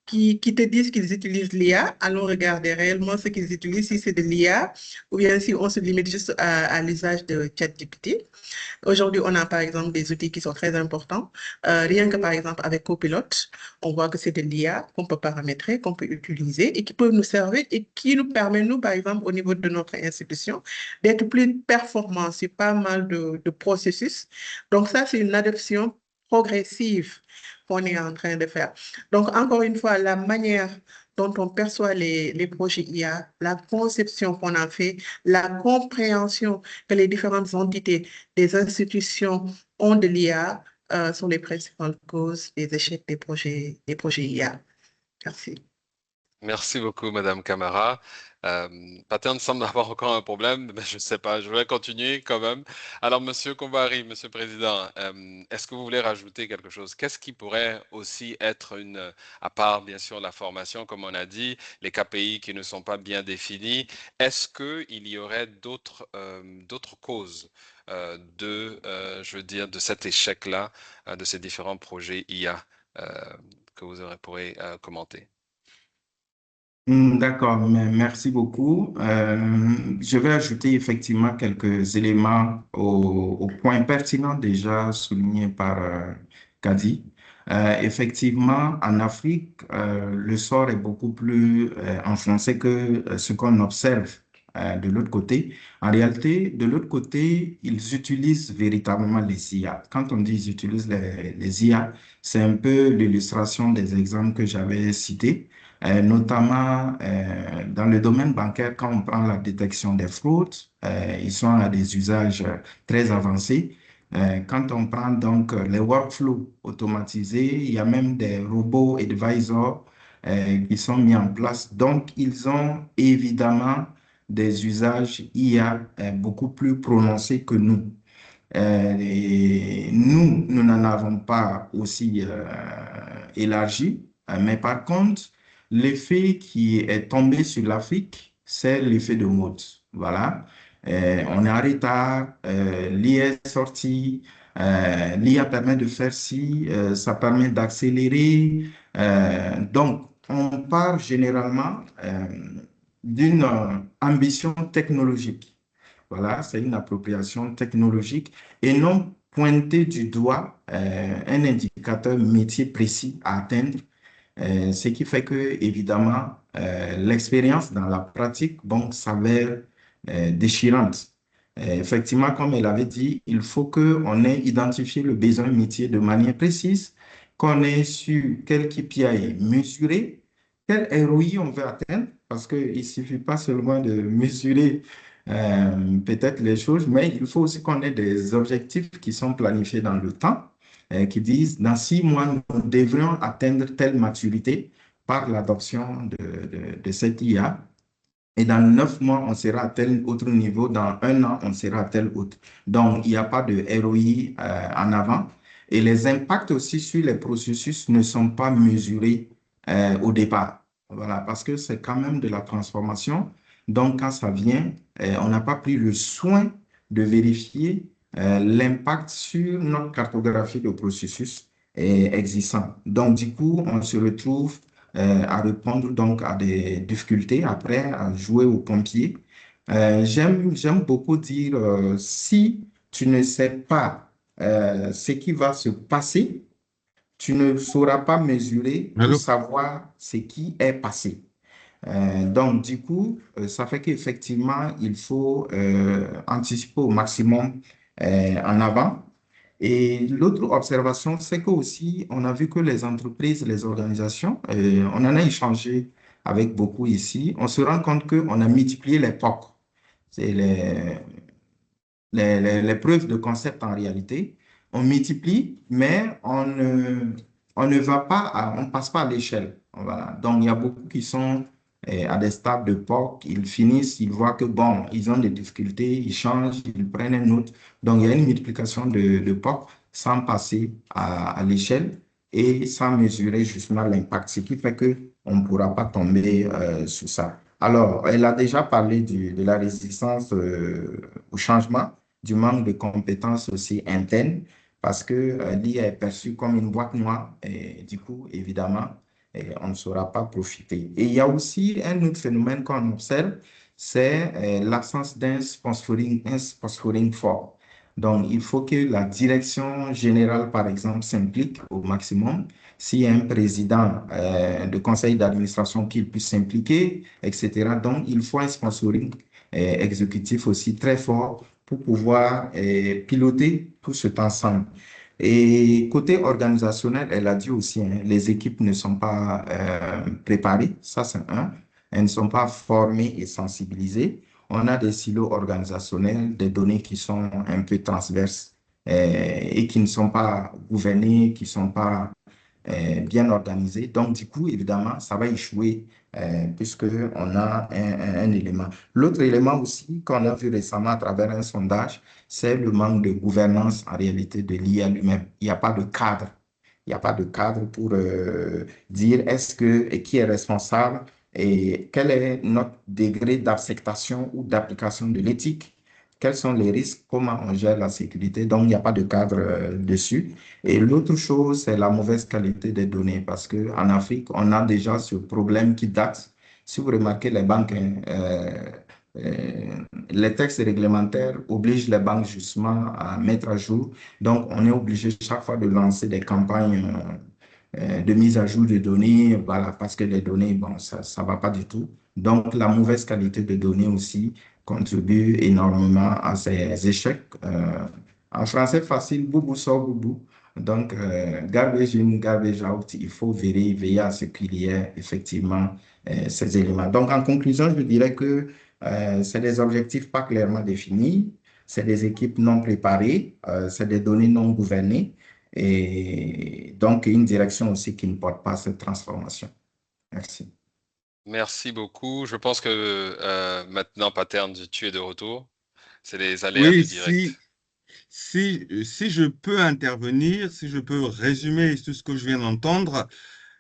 qui te disent qu'ils utilisent l'IA, allons regarder réellement ce qu'ils utilisent, si c'est de l'IA, ou bien si on se limite juste à l'usage de ChatGPT. Aujourd'hui, on a par exemple des outils qui sont très importants. Rien que par exemple avec Copilot, on voit que c'est de l'IA qu'on peut paramétrer, qu'on peut utiliser et qui peut nous servir et qui nous permet, nous, par exemple, au niveau de notre institution, d'être plus performants sur pas mal de processus. Donc ça, c'est une adoption progressive qu'on est en train de faire. Donc, encore une fois, la manière dont on perçoit les projets IA, la conception qu'on en fait, la compréhension que les différentes entités des institutions ont de l'IA sont les principales causes des échecs des projets IA. Merci. Merci beaucoup, Madame Camara. Pattern semble avoir encore un problème, mais je ne sais pas, je vais continuer quand même. Alors, Monsieur Kombari, Monsieur le Président, est-ce que vous voulez rajouter quelque chose? Qu'est-ce qui pourrait aussi être à part bien sûr la formation, comme on a dit, les KPI qui ne sont pas bien définis, est-ce qu'il y aurait d'autres causes je veux dire, de cet échec-là, de ces différents projets IA que vous pourrez commenter? D'accord, merci beaucoup. Je vais ajouter effectivement quelques éléments au point pertinent déjà souligné par Kadi. Effectivement, en Afrique, le sort est beaucoup plus enfoncé que ce qu'on observe de l'autre côté. En réalité, de l'autre côté, ils utilisent véritablement les IA. Quand on dit ils utilisent les IA, c'est un peu l'illustration des exemples que j'avais cités. Notamment dans le domaine bancaire, quand on prend la détection des fraudes, ils sont à des usages très avancés. Quand on prend donc les workflows automatisés, il y a même des robots advisors qui sont mis en place. Donc, ils ont évidemment des usages IA beaucoup plus prononcés que nous. Et nous n'en avons pas aussi élargi, mais par contre, l'effet qui est tombé sur l'Afrique, c'est l'effet de mode. Voilà. On est en retard, l'IA est sorti, l'IA permet de faire ci, ça permet d'accélérer. Donc, on part généralement d'une ambition technologique. Voilà, c'est une appropriation technologique et non pointer du doigt un indicateur métier précis à atteindre, ce qui fait que, évidemment, l'expérience dans la pratique, bon, s'avère déchirante. Effectivement, comme elle avait dit, il faut qu'on ait identifié le besoin métier de manière précise, qu'on ait su quel KPI mesurer, quel ROI on veut atteindre, parce qu'il ne suffit pas seulement de mesurer peut-être les choses, mais il faut aussi qu'on ait des objectifs qui sont planifiés dans le temps, qui disent dans 6 mois, nous devrions atteindre telle maturité par l'adoption de cette IA. Et dans 9 mois, on sera à tel autre niveau. Dans un an, on sera à tel autre. Donc, il n'y a pas de ROI en avant. Et les impacts aussi sur les processus ne sont pas mesurés au départ. Voilà, parce que c'est quand même de la transformation. Donc, quand ça vient, on n'a pas pris le soin de vérifier l'impact sur notre cartographie de processus existants. Donc, du coup, on se retrouve à répondre donc à des difficultés, après à jouer au pompier. J'aime beaucoup dire, si tu ne sais pas ce qui va se passer, tu ne sauras pas mesurer pour Allô? savoir ce qui est passé. Donc, du coup, ça fait qu'effectivement, il faut anticiper au maximum en avant. Et l'autre observation, c'est que aussi, on a vu que les entreprises, les organisations, on en a échangé avec beaucoup ici, on se rend compte qu'on a multiplié les POC. C'est les preuves de concept en réalité. On multiplie, mais on ne va pas, on passe pas à l'échelle. Voilà. Donc, il y a beaucoup qui sont à des stades de POC, ils finissent, ils voient que bon, ils ont des difficultés, ils changent, ils prennent un autre. Donc, il y a une multiplication de POC sans passer à l'échelle et sans mesurer justement l'impact, ce qui fait qu'on ne pourra pas tomber sur ça. Alors, elle a déjà parlé de la résistance au changement, du manque de compétences aussi internes, parce que l'IA est perçue comme une boîte noire et du coup, évidemment, on ne saura pas profiter. Et il y a aussi un autre phénomène qu'on observe, c'est l'absence un sponsoring fort. Donc, il faut que la direction générale, par exemple, s'implique au maximum. S'il y a un président de conseil d'administration qui puisse s'impliquer, etc. Donc, il faut un sponsoring exécutif aussi très fort pour pouvoir piloter tout cet ensemble. Et côté organisationnel, elle a dit aussi, hein, les équipes ne sont pas préparées, ça c'est un. Elles ne sont pas formées et sensibilisées. On a des silos organisationnels, des données qui sont un peu transverses et qui ne sont pas gouvernées, qui ne sont pas bien organisé. Donc, du coup, évidemment, ça va échouer puisqu'on a un élément. L'autre élément aussi qu'on a vu récemment à travers un sondage, c'est le manque de gouvernance en réalité de l'IA lui-même. Il n'y a pas de cadre. Il n'y a pas de cadre pour dire est-ce que et qui est responsable et quel est notre degré d'acceptation ou d'application de l'éthique. Quels sont les risques, comment on gère la sécurité. Donc, il n'y a pas de cadre dessus. Et l'autre chose, c'est la mauvaise qualité des données parce qu'en Afrique, on a déjà ce problème qui date. Si vous remarquez, les banques, hein, les textes réglementaires obligent les banques justement à mettre à jour. Donc, on est obligé chaque fois de lancer des campagnes de mise à jour de données, voilà, parce que les données, bon, ça ne va pas du tout. Donc, la mauvaise qualité de données aussi contribue énormément à ces échecs. En français facile, boubou sort boubou. Donc, garbage in, garbage out, il faut veiller à ce qu'il y ait effectivement ces éléments. Donc, en conclusion, je dirais que c'est des objectifs pas clairement définis, c'est des équipes non préparées, c'est des données non gouvernées et donc une direction aussi qui ne porte pas cette transformation. Merci. Merci beaucoup. Je pense que maintenant, Paterne, tu es de retour. C'est les aléas Oui, du direct. si je peux intervenir, si je peux résumer tout ce que je viens d'entendre,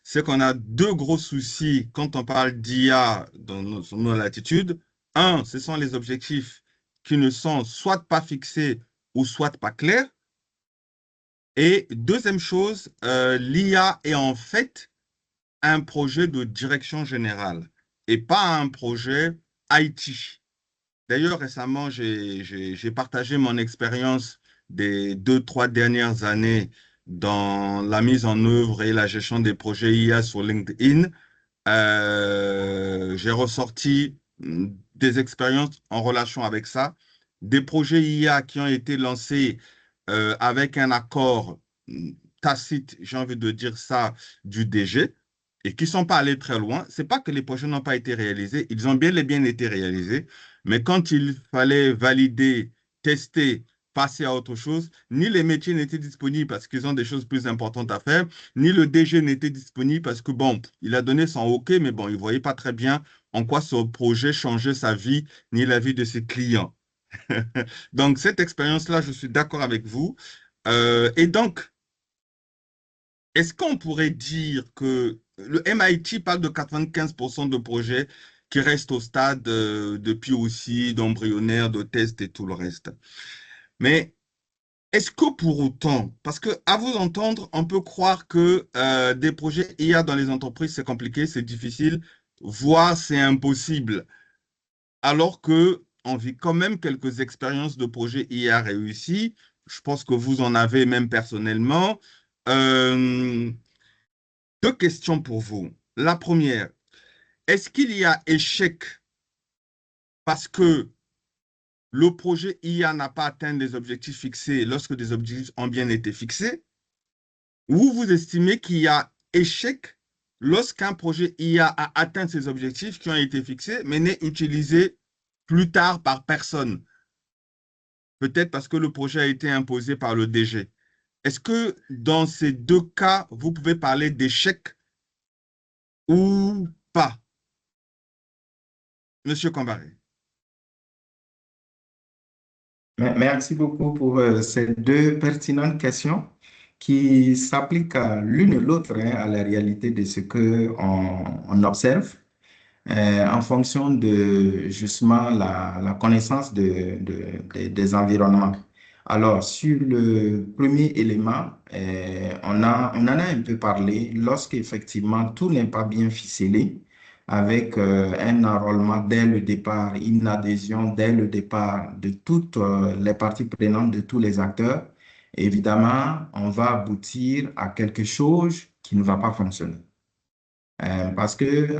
c'est qu'on a deux gros soucis quand on parle d'IA dans nos latitudes. Un, ce sont les objectifs qui ne sont soit pas fixés ou soit pas clairs. Et deuxième chose, l'IA est en fait un projet de direction générale. et pas un projet IT. D'ailleurs, récemment, j'ai partagé mon expérience des 2, 3 dernières années dans la mise en œuvre et la gestion des projets IA sur LinkedIn. J'ai ressorti des expériences en relation avec ça, des projets IA qui ont été lancés avec un accord tacite, j'ai envie de dire ça, du DG, et qui ne sont pas allés très loin. Ce n'est pas que les projets n'ont pas été réalisés, ils ont bien et bien été réalisés, mais quand il fallait valider, tester, passer à autre chose, ni les métiers n'étaient disponibles parce qu'ils ont des choses plus importantes à faire, ni le DG n'était disponible parce que, bon, il a donné son OK, mais bon, il ne voyait pas très bien en quoi ce projet changeait sa vie, ni la vie de ses clients. Donc, cette expérience-là, je suis d'accord avec vous. Et donc, est-ce qu'on pourrait dire que le MIT parle de 95% de projets qui restent au stade de POC, d'embryonnaire, de test et tout le reste. Mais est-ce que pour autant, parce que à vous entendre, on peut croire que des projets IA dans les entreprises, c'est compliqué, c'est difficile, voire c'est impossible, alors que on vit quand même quelques expériences de projets IA réussis. Je pense que vous en avez même personnellement. Euh, Deux questions pour vous. La première, est-ce qu'il y a échec parce que le projet IA n'a pas atteint les objectifs fixés lorsque des objectifs ont bien été fixés? Ou vous estimez qu'il y a échec lorsqu'un projet IA a atteint ses objectifs qui ont été fixés, mais n'est utilisé plus tard par personne? Peut-être parce que le projet a été imposé par le DG. Est-ce que dans ces deux cas, vous pouvez parler d'échec ou pas, Monsieur Cambaré? Merci beaucoup pour ces deux pertinentes questions qui s'appliquent à l'une et l'autre, hein, à la réalité de ce que on observe en fonction de justement la connaissance des environnements. Alors, sur le premier élément, on en a un peu parlé lorsqu'effectivement tout n'est pas bien ficelé, avec un enrôlement dès le départ, une adhésion dès le départ de toutes les parties prenantes, de tous les acteurs. Évidemment, on va aboutir à quelque chose qui ne va pas fonctionner. Parce que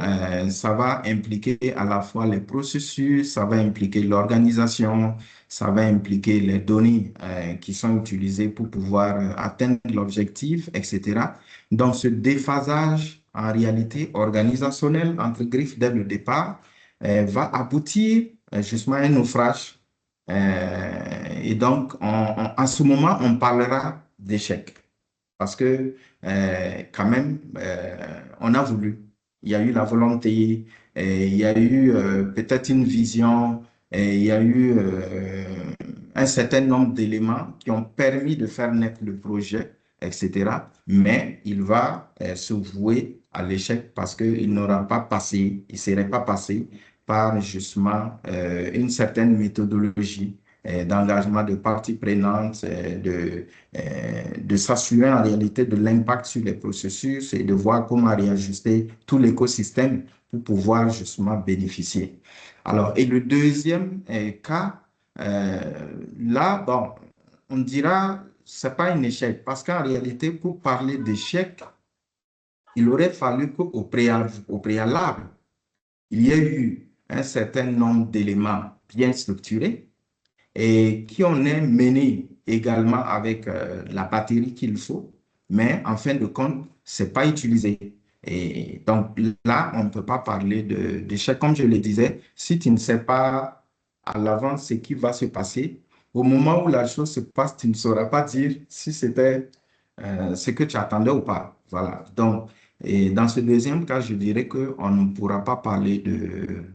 ça va impliquer à la fois les processus, ça va impliquer l'organisation, ça va impliquer les données qui sont utilisées pour pouvoir atteindre l'objectif, etc. Donc, ce déphasage, en réalité organisationnel, entre griffes dès le départ, va aboutir justement à un naufrage. Et donc, à ce moment, on parlera d'échec. Parce que quand même, on a voulu. Il y a eu la volonté, il y a eu peut-être une vision, il y a eu un certain nombre d'éléments qui ont permis de faire naître le projet, etc. Mais il va se vouer à l'échec parce qu'il n'aura pas passé, il ne serait pas passé par justement une certaine méthodologie d'engagement de parties prenantes, de s'assurer en réalité de l'impact sur les processus et de voir comment réajuster tout l'écosystème pour pouvoir justement bénéficier. Alors, et le deuxième cas, là, bon, on dira, c'est pas un échec, parce qu'en réalité, pour parler d'échec, il aurait fallu qu'au préalable, il y ait eu un certain nombre d'éléments bien structurés et qui on est mené également avec la batterie qu'il faut, mais en fin de compte, ce n'est pas utilisé. Et donc là, on ne peut pas parler d'échec. Comme je le disais, si tu ne sais pas à l'avance ce qui va se passer, au moment où la chose se passe, tu ne sauras pas dire si c'était ce que tu attendais ou pas. Voilà. Donc, et dans ce deuxième cas, je dirais qu'on ne pourra pas parler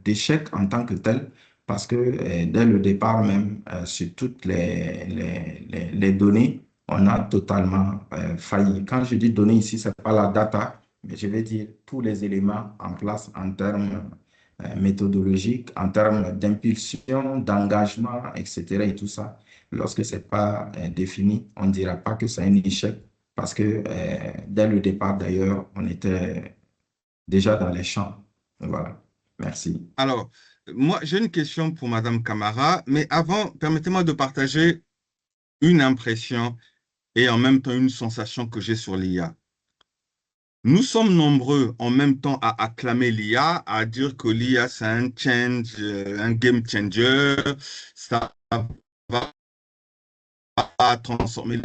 d'échec en tant que tel, parce que dès le départ même, sur toutes les données, on a totalement failli. Quand je dis données ici, ce n'est pas la data, mais je vais dire tous les éléments en place en termes méthodologiques, en termes d'impulsion, d'engagement, etc. et tout ça. Lorsque ce n'est pas défini, on ne dira pas que c'est un échec, parce que dès le départ, d'ailleurs, on était déjà dans les champs. Voilà. Merci. Alors, moi, j'ai une question pour Madame Camara, mais avant, permettez-moi de partager une impression et en même temps une sensation que j'ai sur l'IA. Nous sommes nombreux en même temps à acclamer l'IA, à dire que l'IA, c'est un change, un game changer, ça va transformer,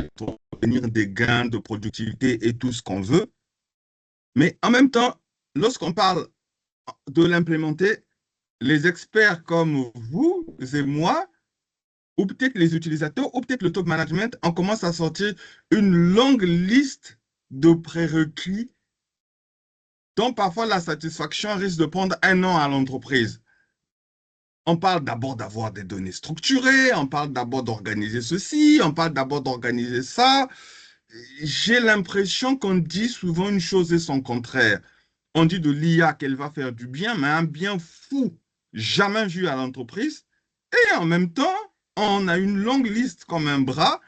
obtenir des gains de productivité et tout ce qu'on veut. Mais en même temps, lorsqu'on parle de l'implémenter, les experts comme vous et moi, ou peut-être les utilisateurs, ou peut-être le top management, on commence à sortir une longue liste de prérequis dont parfois la satisfaction risque de prendre 1 an à l'entreprise. On parle d'abord d'avoir des données structurées, on parle d'abord d'organiser ceci, on parle d'abord d'organiser ça. J'ai l'impression qu'on dit souvent une chose et son contraire. On dit de l'IA qu'elle va faire du bien, mais un bien fou, jamais vu à l'entreprise. Et en même temps, on a une longue liste comme un bras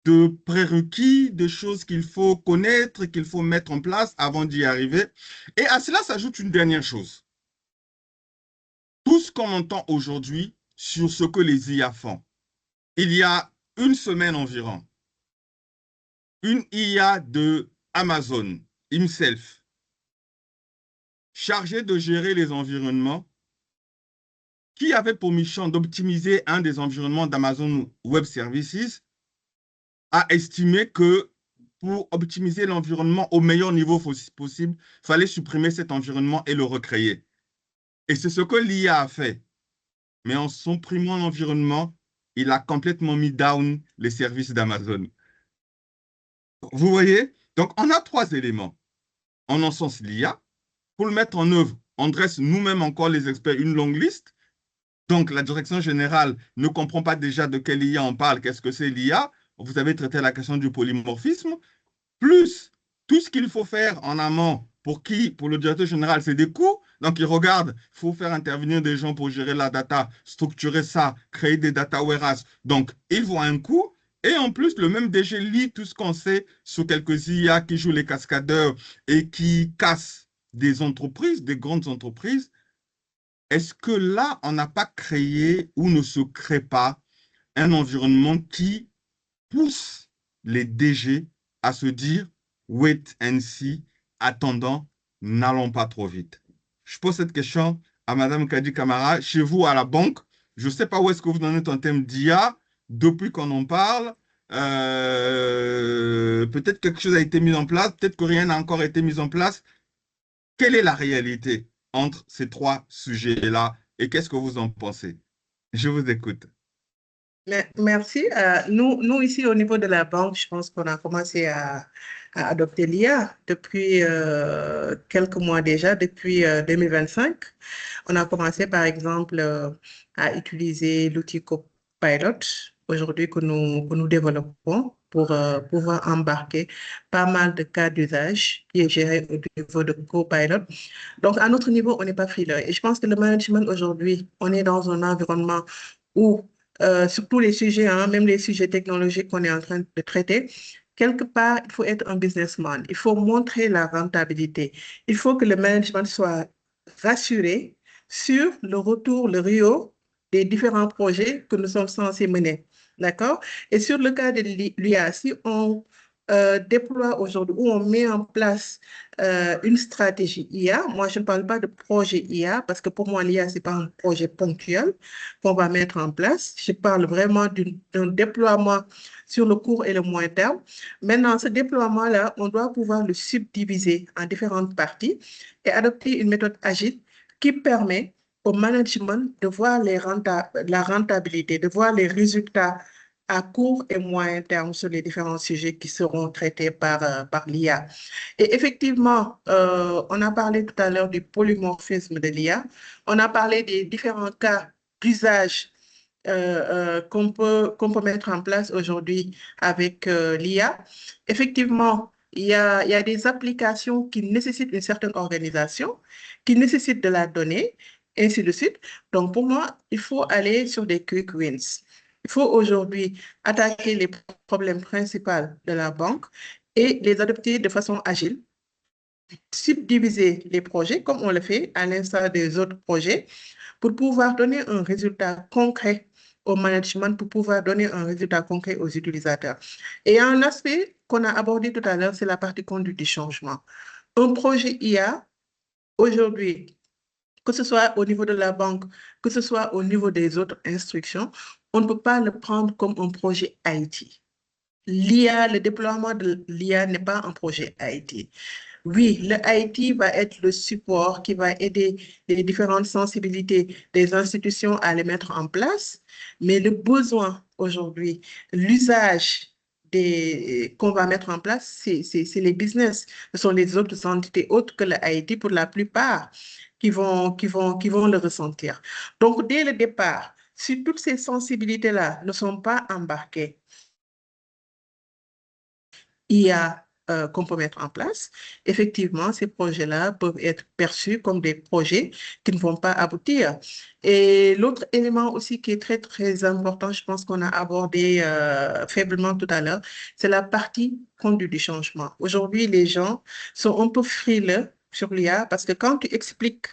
de prérequis, de choses qu'il faut connaître, qu'il faut mettre en place avant d'y arriver. Et à cela s'ajoute une dernière chose. Tout ce qu'on entend aujourd'hui sur ce que les IA font. Il y a une semaine environ, une IA de Amazon, himself, chargée de gérer les environnements, qui avait pour mission d'optimiser un des environnements d'Amazon Web Services, a estimé que pour optimiser l'environnement au meilleur niveau possible, il fallait supprimer cet environnement et le recréer. Et c'est ce que l'IA a fait. Mais en supprimant l'environnement, il a complètement mis down les services d'Amazon. Vous voyez? Donc, on a 3 éléments. On encense l'IA. Pour le mettre en œuvre, on dresse nous-mêmes encore les experts une longue liste. Donc, la direction générale ne comprend pas déjà de quelle IA on parle, qu'est-ce que c'est l'IA. Vous avez traité la question du polymorphisme. Plus tout ce qu'il faut faire en amont pour le directeur général, c'est des coûts. Donc, il regarde, il faut faire intervenir des gens pour gérer la data, structurer ça, créer des data warehouse. Donc, il voit un coût. Et en plus, le même DG lit tout ce qu'on sait sur quelques IA qui jouent les cascadeurs et qui cassent des entreprises, des grandes entreprises. Est-ce que là, on n'a pas créé ou ne se crée pas un environnement qui pousse les DG à se dire wait and see, attendant, n'allons pas trop vite. Je pose cette question à Madame Kadi Camara. Chez vous, à la banque, je ne sais pas où est-ce que vous en êtes en termes d'IA, depuis qu'on en parle. Peut-être quelque chose a été mis en place, peut-être que rien n'a encore été mis en place. Quelle est la réalité entre ces 3 sujets-là et qu'est-ce que vous en pensez? Je vous écoute. Merci. Nous, ici, au niveau de la banque, je pense qu'on a commencé à adopter l'IA depuis quelques mois déjà, depuis 2025. On a commencé, par exemple, à utiliser l'outil Copilot aujourd'hui que nous développons pour pouvoir embarquer pas mal de cas d'usage qui est géré au niveau de Copilot. Donc, à notre niveau, on n'est pas frileux. Et je pense que le management aujourd'hui, on est dans un environnement où sur tous les sujets, hein, même les sujets technologiques qu'on est en train de traiter, quelque part, il faut être un businessman. Il faut montrer la rentabilité. Il faut que le management soit rassuré sur le retour, le RIO des différents projets que nous sommes censés mener. D'accord? Et sur le cas de l'IA, si on déploie aujourd'hui ou on met en place une stratégie IA, moi je ne parle pas de projet IA parce que pour moi l'IA, ce n'est pas un projet ponctuel qu'on va mettre en place. Je parle vraiment d'un déploiement sur le court et le moyen terme. Maintenant, ce déploiement-là, on doit pouvoir le subdiviser en différentes parties et adopter une méthode agile qui permet au management de voir la rentabilité, de voir les résultats à court et moyen terme sur les différents sujets qui seront traités par l'IA. Et effectivement, on a parlé tout à l'heure du polymorphisme de l'IA. On a parlé des différents cas d'usage qu'on peut mettre en place aujourd'hui avec l'IA. Effectivement, il y a des applications qui nécessitent une certaine organisation, qui nécessitent de la donnée, et ainsi de suite. Donc, pour moi, il faut aller sur des quick wins. Il faut aujourd'hui attaquer les problèmes principaux de la banque et les adopter de façon agile subdiviser les projets comme on le fait à l'instar des autres projets pour pouvoir donner un résultat concret au management, pour pouvoir donner un résultat concret aux utilisateurs. Et un aspect qu'on a abordé tout à l'heure, c'est la partie conduite du changement. Un projet IA, aujourd'hui, que ce soit au niveau de la banque, que ce soit au niveau des autres instructions, on ne peut pas le prendre comme un projet IT. L'IA, le déploiement de l'IA n'est pas un projet IT. Oui, le IT va être le support qui va aider les différentes sensibilités des institutions à les mettre en place, mais le besoin aujourd'hui, l'usage qu'on va mettre en place, c'est les business, ce sont les autres entités autres que le IT pour la plupart qui vont le ressentir. Donc, dès le départ, si toutes ces sensibilités-là ne sont pas embarquées, IA qu'on peut mettre en place, effectivement, ces projets-là peuvent être perçus comme des projets qui ne vont pas aboutir. Et l'autre élément aussi qui est très, très important, je pense qu'on a abordé faiblement tout à l'heure, c'est la partie conduite du changement. Aujourd'hui, les gens sont un peu frileux sur l'IA parce que quand tu expliques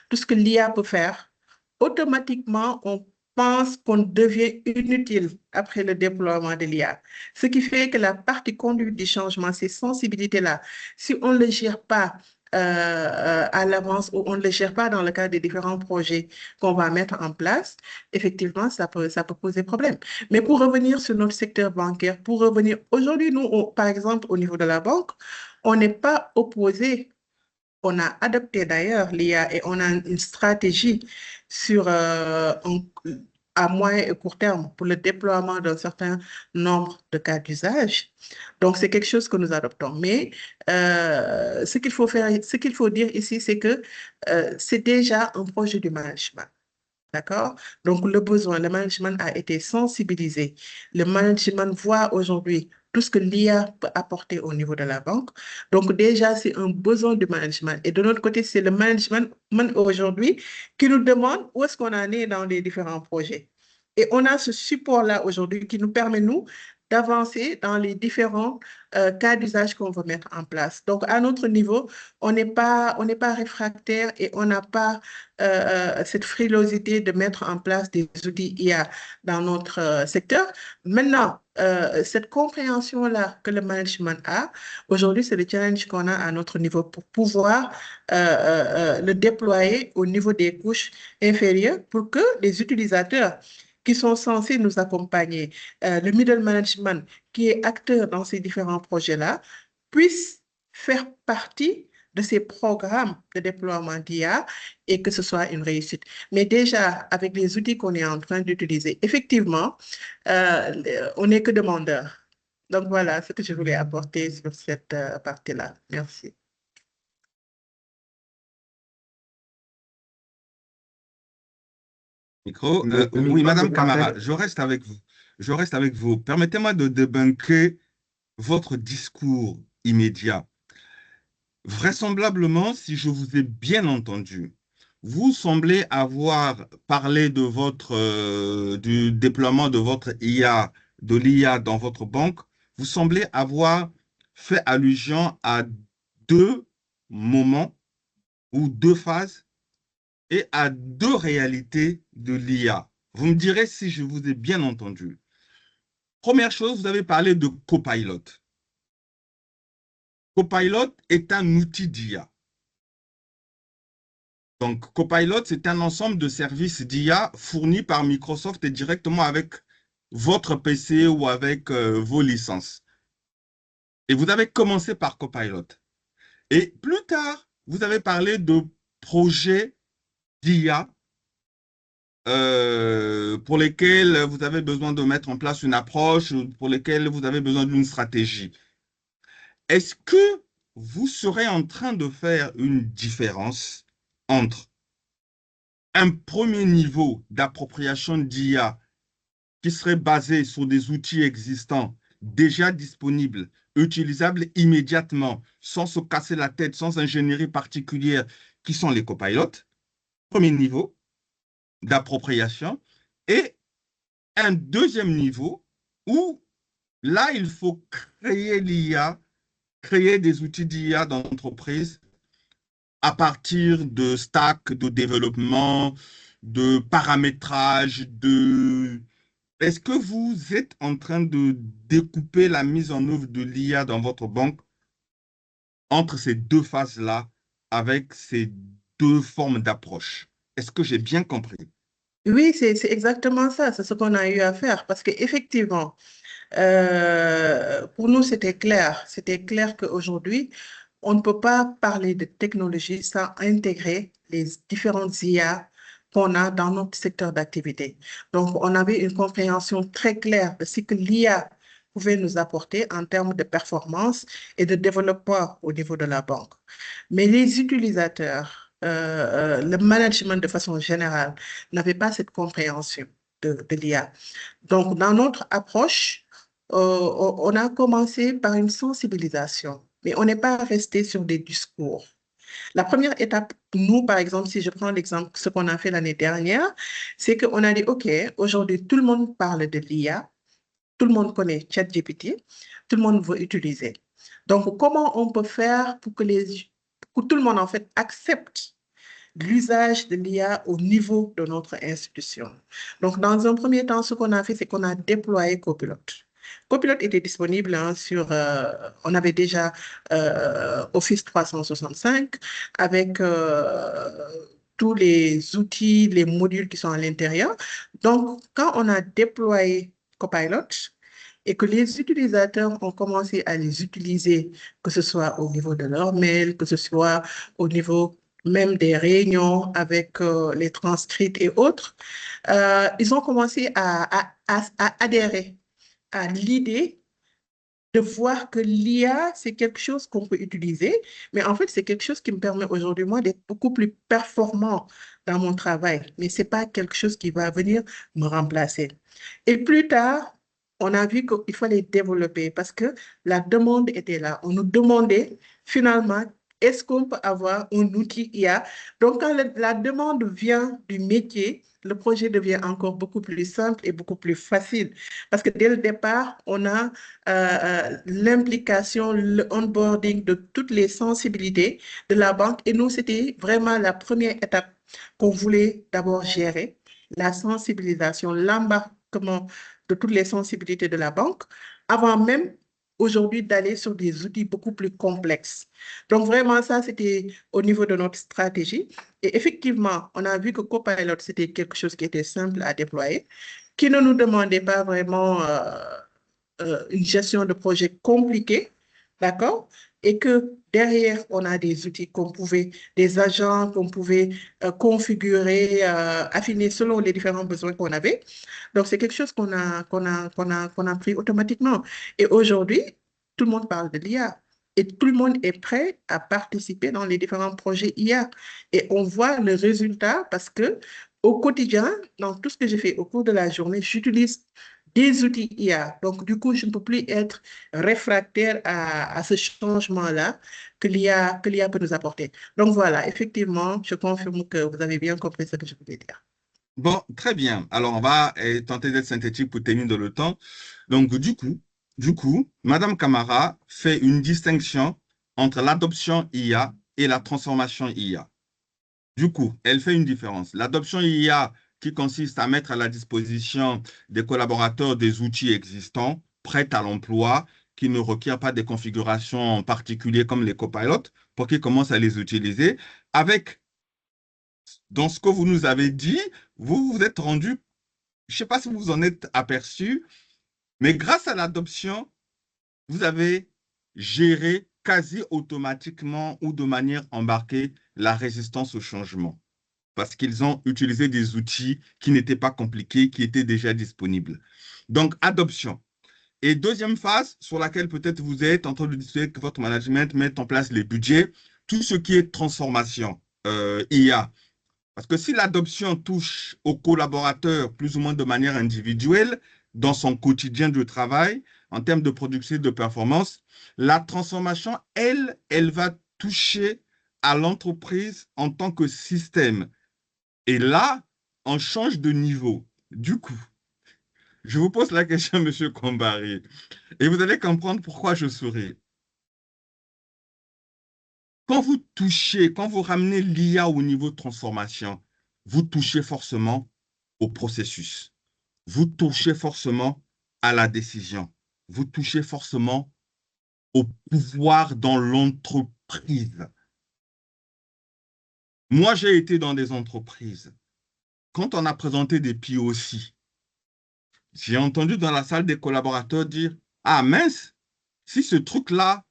tout ce que l'IA peut faire, automatiquement, on pense qu'on devient inutile après le déploiement de l'IA. Ce qui fait que la partie conduite du changement, ces sensibilités-là, si on ne les gère pas à l'avance ou on ne les gère pas dans le cadre des différents projets qu'on va mettre en place, effectivement, ça peut poser problème. Mais pour revenir sur notre secteur bancaire, pour revenir, aujourd'hui, nous, par exemple, au niveau de la banque, on n'est pas opposé. On a adopté d'ailleurs l'IA et on a une stratégie sur, à moyen et court terme pour le déploiement d'un certain nombre de cas d'usage. Donc, c'est quelque chose que nous adoptons. Mais ce qu'il faut dire ici, c'est que c'est déjà un projet du management. D'accord? Donc, le management a été sensibilisé. Le management voit aujourd'hui tout ce que l'IA peut apporter au niveau de la banque. Donc, déjà, c'est un besoin du management. Et de notre côté, c'est le management aujourd'hui qui nous demande où est-ce qu'on en est dans les différents projets. Et on a ce support-là aujourd'hui qui nous permet, nous, d'avancer dans les différents cas d'usage qu'on veut mettre en place. Donc, à notre niveau, on n'est pas réfractaire et on n'a pas cette frilosité de mettre en place des outils IA dans notre secteur. Maintenant, cette compréhension-là que le management a, aujourd'hui, c'est le challenge qu'on a à notre niveau pour pouvoir le déployer au niveau des couches inférieures pour que les utilisateurs qui sont censés nous accompagner, le middle management qui est acteur dans ces différents projets-là, puissent faire partie de ces programmes de déploiement d'IA et que ce soit une réussite. Mais déjà, avec les outils qu'on est en train d'utiliser, effectivement, on n'est que demandeur. Donc voilà ce que je voulais apporter sur cette partie-là. Merci. Micro. Oui, Madame Camara, je reste avec vous. Je reste avec vous. Permettez-moi de débunker votre discours immédiat. Vraisemblablement, si je vous ai bien entendu, vous semblez avoir parlé de du déploiement de votre IA, de l'IA dans votre banque. Vous semblez avoir fait allusion à deux moments ou deux phases et à deux réalités de l'IA. Vous me direz si je vous ai bien entendu. Première chose, vous avez parlé de Copilot. Copilot est un outil d'IA. Donc, Copilot, c'est un ensemble de services d'IA fournis par Microsoft et directement avec votre PC ou avec vos licences. Et vous avez commencé par Copilot. Et plus tard, vous avez parlé de projets d'IA pour lesquels vous avez besoin de mettre en place une approche, pour lesquels vous avez besoin d'une stratégie. Est-ce que vous serez en train de faire une différence entre un premier niveau d'appropriation d'IA qui serait basé sur des outils existants, déjà disponibles, utilisables immédiatement, sans se casser la tête, sans ingénierie particulière, qui sont les copilotes, premier niveau d'appropriation, et un deuxième niveau où là, il faut créer l'IA, créer des outils d'IA dans l'entreprise à partir de stacks de développement, de paramétrage, Est-ce que vous êtes en train de découper la mise en œuvre de l'IA dans votre banque entre ces deux phases-là, avec ces deux formes d'approche? Est-ce que j'ai bien compris? Oui, c'est exactement ça, c'est ce qu'on a eu à faire parce qu'effectivement, pour nous, c'était clair qu'aujourd'hui, on ne peut pas parler de technologie sans intégrer les différentes IA qu'on a dans notre secteur d'activité. Donc, on avait une compréhension très claire de ce que l'IA pouvait nous apporter en termes de performance et de développement au niveau de la banque. Mais les utilisateurs, le management de façon générale, n'avaient pas cette compréhension de l'IA. Donc, dans notre approche, on a commencé par une sensibilisation, mais on n'est pas resté sur des discours. La première étape, nous, par exemple, si je prends l'exemple, ce qu'on a fait l'année dernière, c'est qu'on a dit, OK, aujourd'hui, tout le monde parle de l'IA, tout le monde connaît ChatGPT, tout le monde veut utiliser. Donc, comment on peut faire pour que tout le monde, en fait, accepte l'usage de l'IA au niveau de notre institution. Donc, dans un premier temps, ce qu'on a fait, c'est qu'on a déployé Copilot. Copilot était disponible on avait déjà Office 365 avec tous les outils, les modules qui sont à l'intérieur. Donc, quand on a déployé Copilot, et que les utilisateurs ont commencé à les utiliser, que ce soit au niveau de leur mail, que ce soit au niveau même des réunions avec les transcrits et autres, ils ont commencé à adhérer à l'idée de voir que l'IA, c'est quelque chose qu'on peut utiliser, mais en fait, c'est quelque chose qui me permet aujourd'hui, moi, d'être beaucoup plus performant dans mon travail, mais ce n'est pas quelque chose qui va venir me remplacer. Et plus tard, on a vu qu'il fallait développer parce que la demande était là. On nous demandait finalement, est-ce qu'on peut avoir un outil IA? Donc, quand la demande vient du métier, le projet devient encore beaucoup plus simple et beaucoup plus facile. Parce que dès le départ, on a l'implication, le onboarding de toutes les sensibilités de la banque. Et nous, c'était vraiment la première étape qu'on voulait d'abord gérer, la sensibilisation, l'embarquement de toutes les sensibilités de la banque, avant même aujourd'hui d'aller sur des outils beaucoup plus complexes. Donc vraiment, ça, c'était au niveau de notre stratégie. Et effectivement, on a vu que Copilot, c'était quelque chose qui était simple à déployer, qui ne nous demandait pas vraiment une gestion de projet compliquée, d'accord? Et que derrière, on a des outils des agents qu'on pouvait configurer, affiner selon les différents besoins qu'on avait. Donc, c'est quelque chose qu'on a pris automatiquement. Et aujourd'hui, tout le monde parle de l'IA. Et tout le monde est prêt à participer dans les différents projets IA. Et on voit le résultat parce que au quotidien, dans tout ce que j'ai fait au cours de la journée, j'utilise des outils IA. Donc, du coup, je ne peux plus être réfractaire à ce changement-là que l'IA peut nous apporter. Donc, voilà, effectivement, je confirme que vous avez bien compris ce que je voulais dire. Bon, très bien. Alors, on va tenter d'être synthétique pour tenir dans le temps. Donc, du coup, Madame Camara fait une distinction entre l'adoption IA et la transformation IA. Du coup, elle fait une différence. L'adoption IA qui consiste à mettre à la disposition des collaborateurs des outils existants, prêts à l'emploi, qui ne requièrent pas des configurations particulières comme les copilotes, pour qu'ils commencent à les utiliser. Dans ce que vous nous avez dit, vous vous êtes rendu, je ne sais pas si vous vous en êtes aperçu, mais grâce à l'adoption, vous avez géré quasi automatiquement ou de manière embarquée la résistance au changement, parce qu'ils ont utilisé des outils qui n'étaient pas compliqués, qui étaient déjà disponibles. Donc, adoption. Et deuxième phase, sur laquelle peut-être vous êtes en train de discuter que votre management mette en place les budgets, tout ce qui est transformation, IA. Parce que si l'adoption touche aux collaborateurs plus ou moins de manière individuelle dans son quotidien de travail, en termes de production et de performance, la transformation, elle va toucher à l'entreprise en tant que système. Et là, on change de niveau. Du coup, je vous pose la question, M. Kombari, et vous allez comprendre pourquoi je souris. quand vous ramenez l'IA au niveau de transformation, vous touchez forcément au processus. Vous touchez forcément à la décision. Vous touchez forcément au pouvoir dans l'entreprise. Moi, j'ai été dans des entreprises. Quand on a présenté des POC, j'ai entendu dans la salle des collaborateurs dire « Ah mince, si ce truc-là,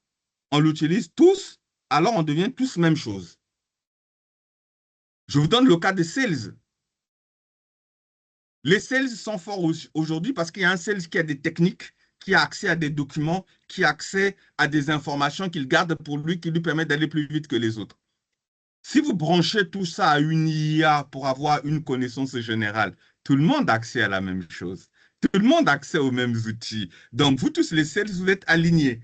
on l'utilise tous, alors on devient tous même chose. » Je vous donne le cas des sales. Les sales sont forts aujourd'hui parce qu'il y a un sales qui a des techniques, qui a accès à des documents, qui a accès à des informations qu'il garde pour lui, qui lui permettent d'aller plus vite que les autres. Si vous branchez tout ça à une IA pour avoir une connaissance générale, tout le monde a accès à la même chose. Tout le monde a accès aux mêmes outils. Donc, vous tous les sales, vous êtes alignés.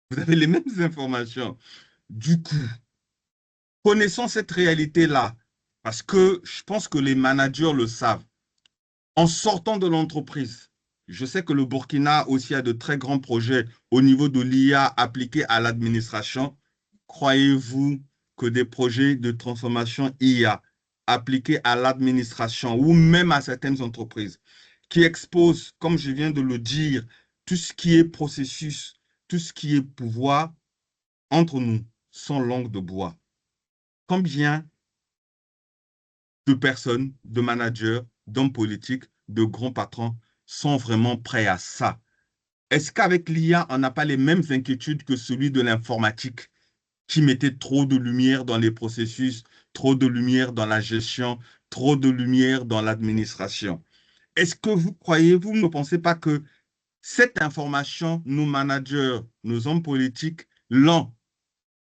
Vous avez les mêmes informations. Du coup, connaissant cette réalité-là, parce que je pense que les managers le savent, en sortant de l'entreprise, je sais que le Burkina aussi a de très grands projets au niveau de l'IA appliquée à l'administration. Croyez-vous que des projets de transformation IA appliqués à l'administration ou même à certaines entreprises qui exposent, comme je viens de le dire, tout ce qui est processus, tout ce qui est pouvoir, entre nous, sans langue de bois. Combien de personnes, de managers, d'hommes politiques, de grands patrons sont vraiment prêts à ça? Est-ce qu'avec l'IA, on n'a pas les mêmes inquiétudes que celui de l'informatique qui mettait trop de lumière dans les processus, trop de lumière dans la gestion, trop de lumière dans l'administration? Est-ce que vous ne pensez pas que cette information, nos managers, nos hommes politiques l'ont,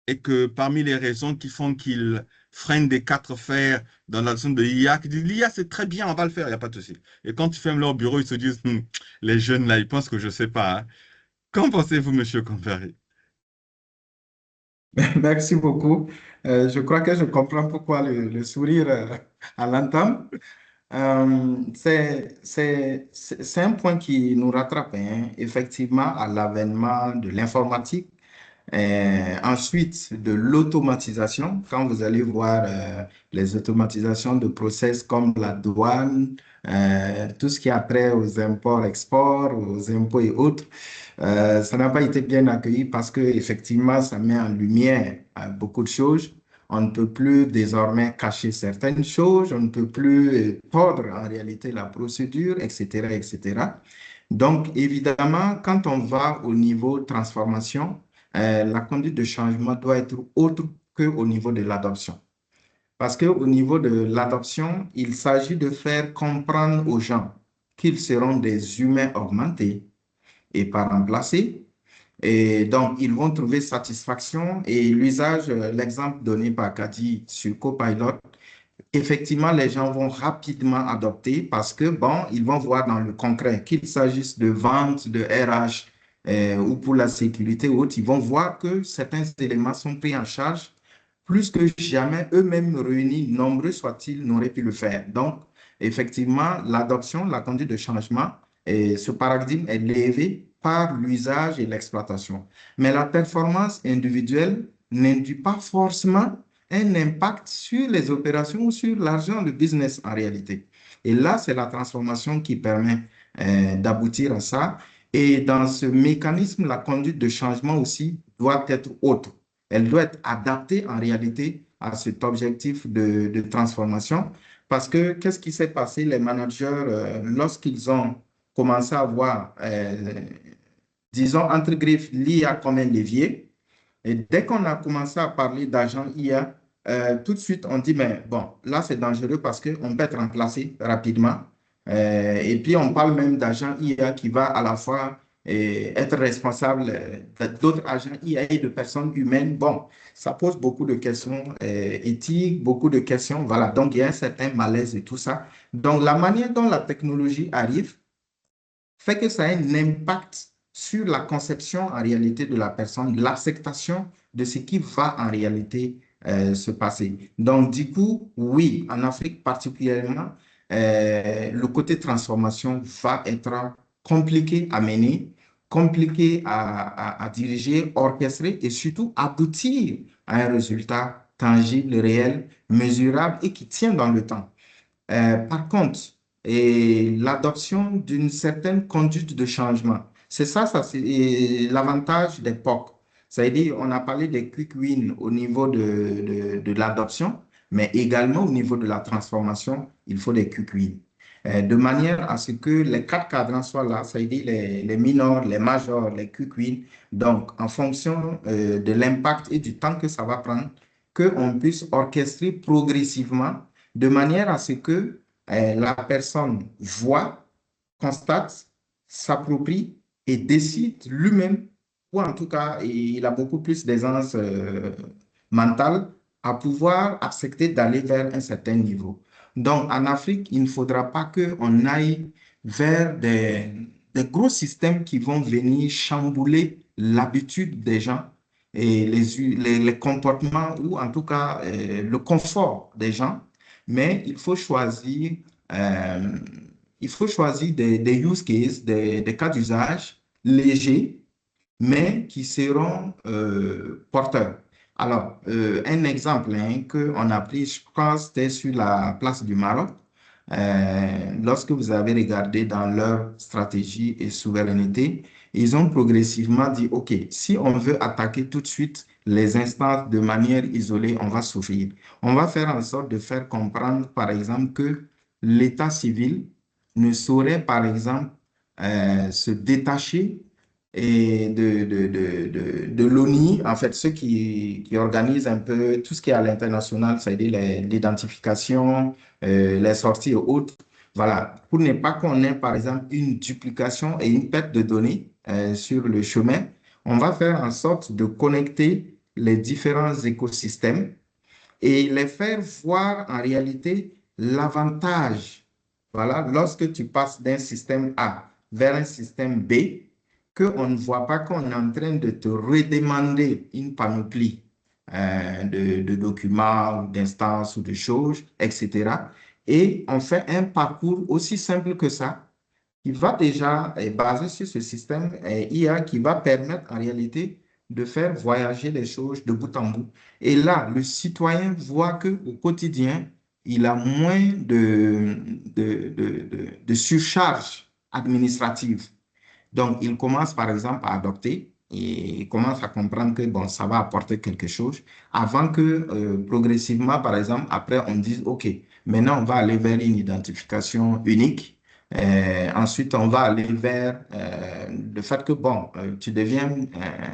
et que parmi les raisons qui font qu'ils freinent des quatre fers dans la zone de l'IA, qui disent l'IA c'est très bien, on va le faire, il n'y a pas de souci. Et quand ils ferment leur bureau, ils se disent les jeunes là, ils pensent que je ne sais pas. Hein. Qu'en pensez-vous, monsieur Comparet? Merci beaucoup. Je crois que je comprends pourquoi le sourire à l'entame. C'est un point qui nous rattrape, hein, effectivement, à l'avènement de l'informatique. Ensuite, de l'automatisation, quand vous allez voir les automatisations de process comme la douane, tout ce qui a trait aux imports-exports, aux impôts et autres, ça n'a pas été bien accueilli parce que effectivement, ça met en lumière beaucoup de choses. On ne peut plus désormais cacher certaines choses, on ne peut plus tordre en réalité la procédure, etc., etc. Donc, évidemment, quand on va au niveau transformation, la conduite de changement doit être autre qu'au niveau de l'adoption. Parce qu'au niveau de l'adoption, il s'agit de faire comprendre aux gens qu'ils seront des humains augmentés et pas remplacés. Et donc, ils vont trouver satisfaction et l'usage, l'exemple donné par Kadi sur Copilot, effectivement, les gens vont rapidement adopter parce que, bon, ils vont voir dans le concret, qu'il s'agisse de vente, de RH ou pour la sécurité ou autre, ils vont voir que certains éléments sont pris en charge plus que jamais, eux-mêmes réunis, nombreux soient-ils, n'auraient pu le faire. Donc, effectivement, l'adoption, la conduite de changement, et ce paradigme est levé par l'usage et l'exploitation. Mais la performance individuelle n'induit pas forcément un impact sur les opérations ou sur l'argent, le business en réalité. Et là, c'est la transformation qui permet d'aboutir à ça. Et dans ce mécanisme, la conduite de changement aussi doit être autre. Elle doit être adaptée en réalité à cet objectif de transformation. Parce que qu'est-ce qui s'est passé? Les managers, lorsqu'ils ont commencé à voir, disons, entre griffes, l'IA comme un levier, et dès qu'on a commencé à parler d'agents IA, tout de suite, on dit, mais bon, là, c'est dangereux parce qu'on peut être remplacé rapidement. Et puis, on parle même d'agents IA qui va à la fois être responsable d'autres agents IA et de personnes humaines. Bon, ça pose beaucoup de questions éthiques, beaucoup de questions. Voilà, donc il y a un certain malaise et tout ça. Donc, la manière dont la technologie arrive fait que ça a un impact sur la conception en réalité de la personne, l'acceptation de ce qui va en réalité se passer. Donc, du coup, oui, en Afrique particulièrement, le côté transformation va être compliqué à mener compliqué à diriger, orchestrer et surtout aboutir à un résultat tangible, réel, mesurable et qui tient dans le temps. Par contre, et l'adoption d'une certaine conduite de changement, c'est ça c'est l'avantage des POC. C'est-à-dire, on a parlé des quick wins au niveau de l'adoption, mais également au niveau de la transformation, il faut des quick wins. De manière à ce que les quatre cadrans soient là, c'est-à-dire les minors, les majors, les quick wins. Donc, en fonction de l'impact et du temps que ça va prendre, qu'on puisse orchestrer progressivement de manière à ce que la personne voit, constate, s'approprie et décide lui-même, ou en tout cas, il a beaucoup plus d'aisance mentale à pouvoir accepter d'aller vers un certain niveau. Donc, en Afrique, il ne faudra pas qu'on aille vers des gros systèmes qui vont venir chambouler l'habitude des gens et les comportements ou en tout cas le confort des gens, mais euh, il faut choisir des use cases, des cas d'usage légers, mais qui seront porteurs. Alors, un exemple qu'on a pris, je pense, c'était sur la place du Maroc. Lorsque vous avez regardé dans leur stratégie et souveraineté, ils ont progressivement dit, OK, si on veut attaquer tout de suite les instances de manière isolée, on va souffrir. On va faire en sorte de faire comprendre, par exemple, que l'État civil ne saurait, par exemple, se détacher et de l'ONU, en fait, ceux qui organisent un peu tout ce qui est à l'international, c'est-à-dire l'identification, les sorties et autres. Voilà, pour ne pas qu'on ait, par exemple, une duplication et une perte de données sur le chemin, on va faire en sorte de connecter les différents écosystèmes et les faire voir en réalité l'avantage. Voilà, lorsque tu passes d'un système A vers un système B, qu'on ne voit pas qu'on est en train de te redemander une panoplie de documents ou d'instances ou de choses, etc. Et on fait un parcours aussi simple que ça, qui va déjà être basé sur ce système IA qui va permettre en réalité de faire voyager les choses de bout en bout. Et là, le citoyen voit qu'au quotidien, il a moins de surcharge administrative. Donc, il commence par exemple à adopter et il commence à comprendre que bon, ça va apporter quelque chose avant que progressivement, par exemple, après, on dise, OK, maintenant, on va aller vers une identification unique. Ensuite, on va aller vers le fait que, bon, tu deviens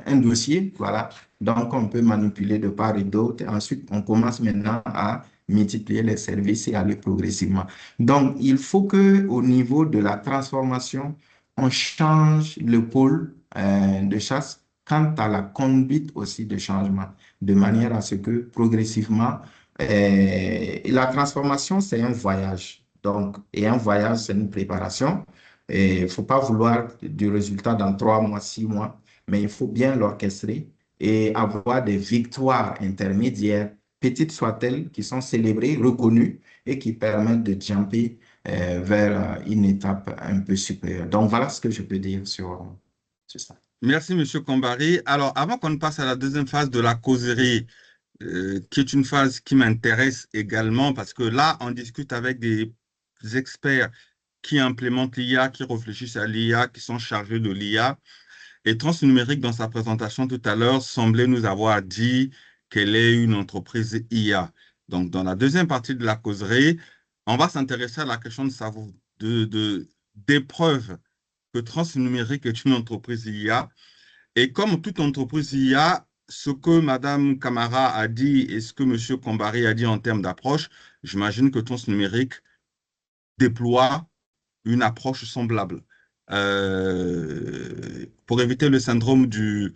un dossier, voilà. Donc, on peut manipuler de part et d'autre. Ensuite, on commence maintenant à multiplier les services et aller progressivement. Donc, il faut que au niveau de la transformation, on change le pôle de chasse quant à la conduite aussi de changement, de manière à ce que progressivement, la transformation, c'est un voyage. Donc, et un voyage, c'est une préparation. Et il ne faut pas vouloir du résultat dans 3 mois, 6 mois, mais il faut bien l'orchestrer et avoir des victoires intermédiaires, petites soient-elles, qui sont célébrées, reconnues et qui permettent de jumper vers une étape un peu supérieure. Donc, voilà ce que je peux dire sur ça. Merci, M. Kambari. Alors, avant qu'on passe à la deuxième phase de la causerie, qui est une phase qui m'intéresse également, parce que là, on discute avec des experts qui implémentent l'IA, qui réfléchissent à l'IA, qui sont chargés de l'IA. Et Transnumérique, dans sa présentation tout à l'heure, semblait nous avoir dit qu'elle est une entreprise IA. Donc, dans la deuxième partie de la causerie, on va s'intéresser à la question de savoir des preuves que Transnumérique est une entreprise IA. Et comme toute entreprise IA, ce que Mme Camara a dit et ce que M. Kambari a dit en termes d'approche, j'imagine que Transnumérique déploie une approche semblable. Pour éviter le syndrome du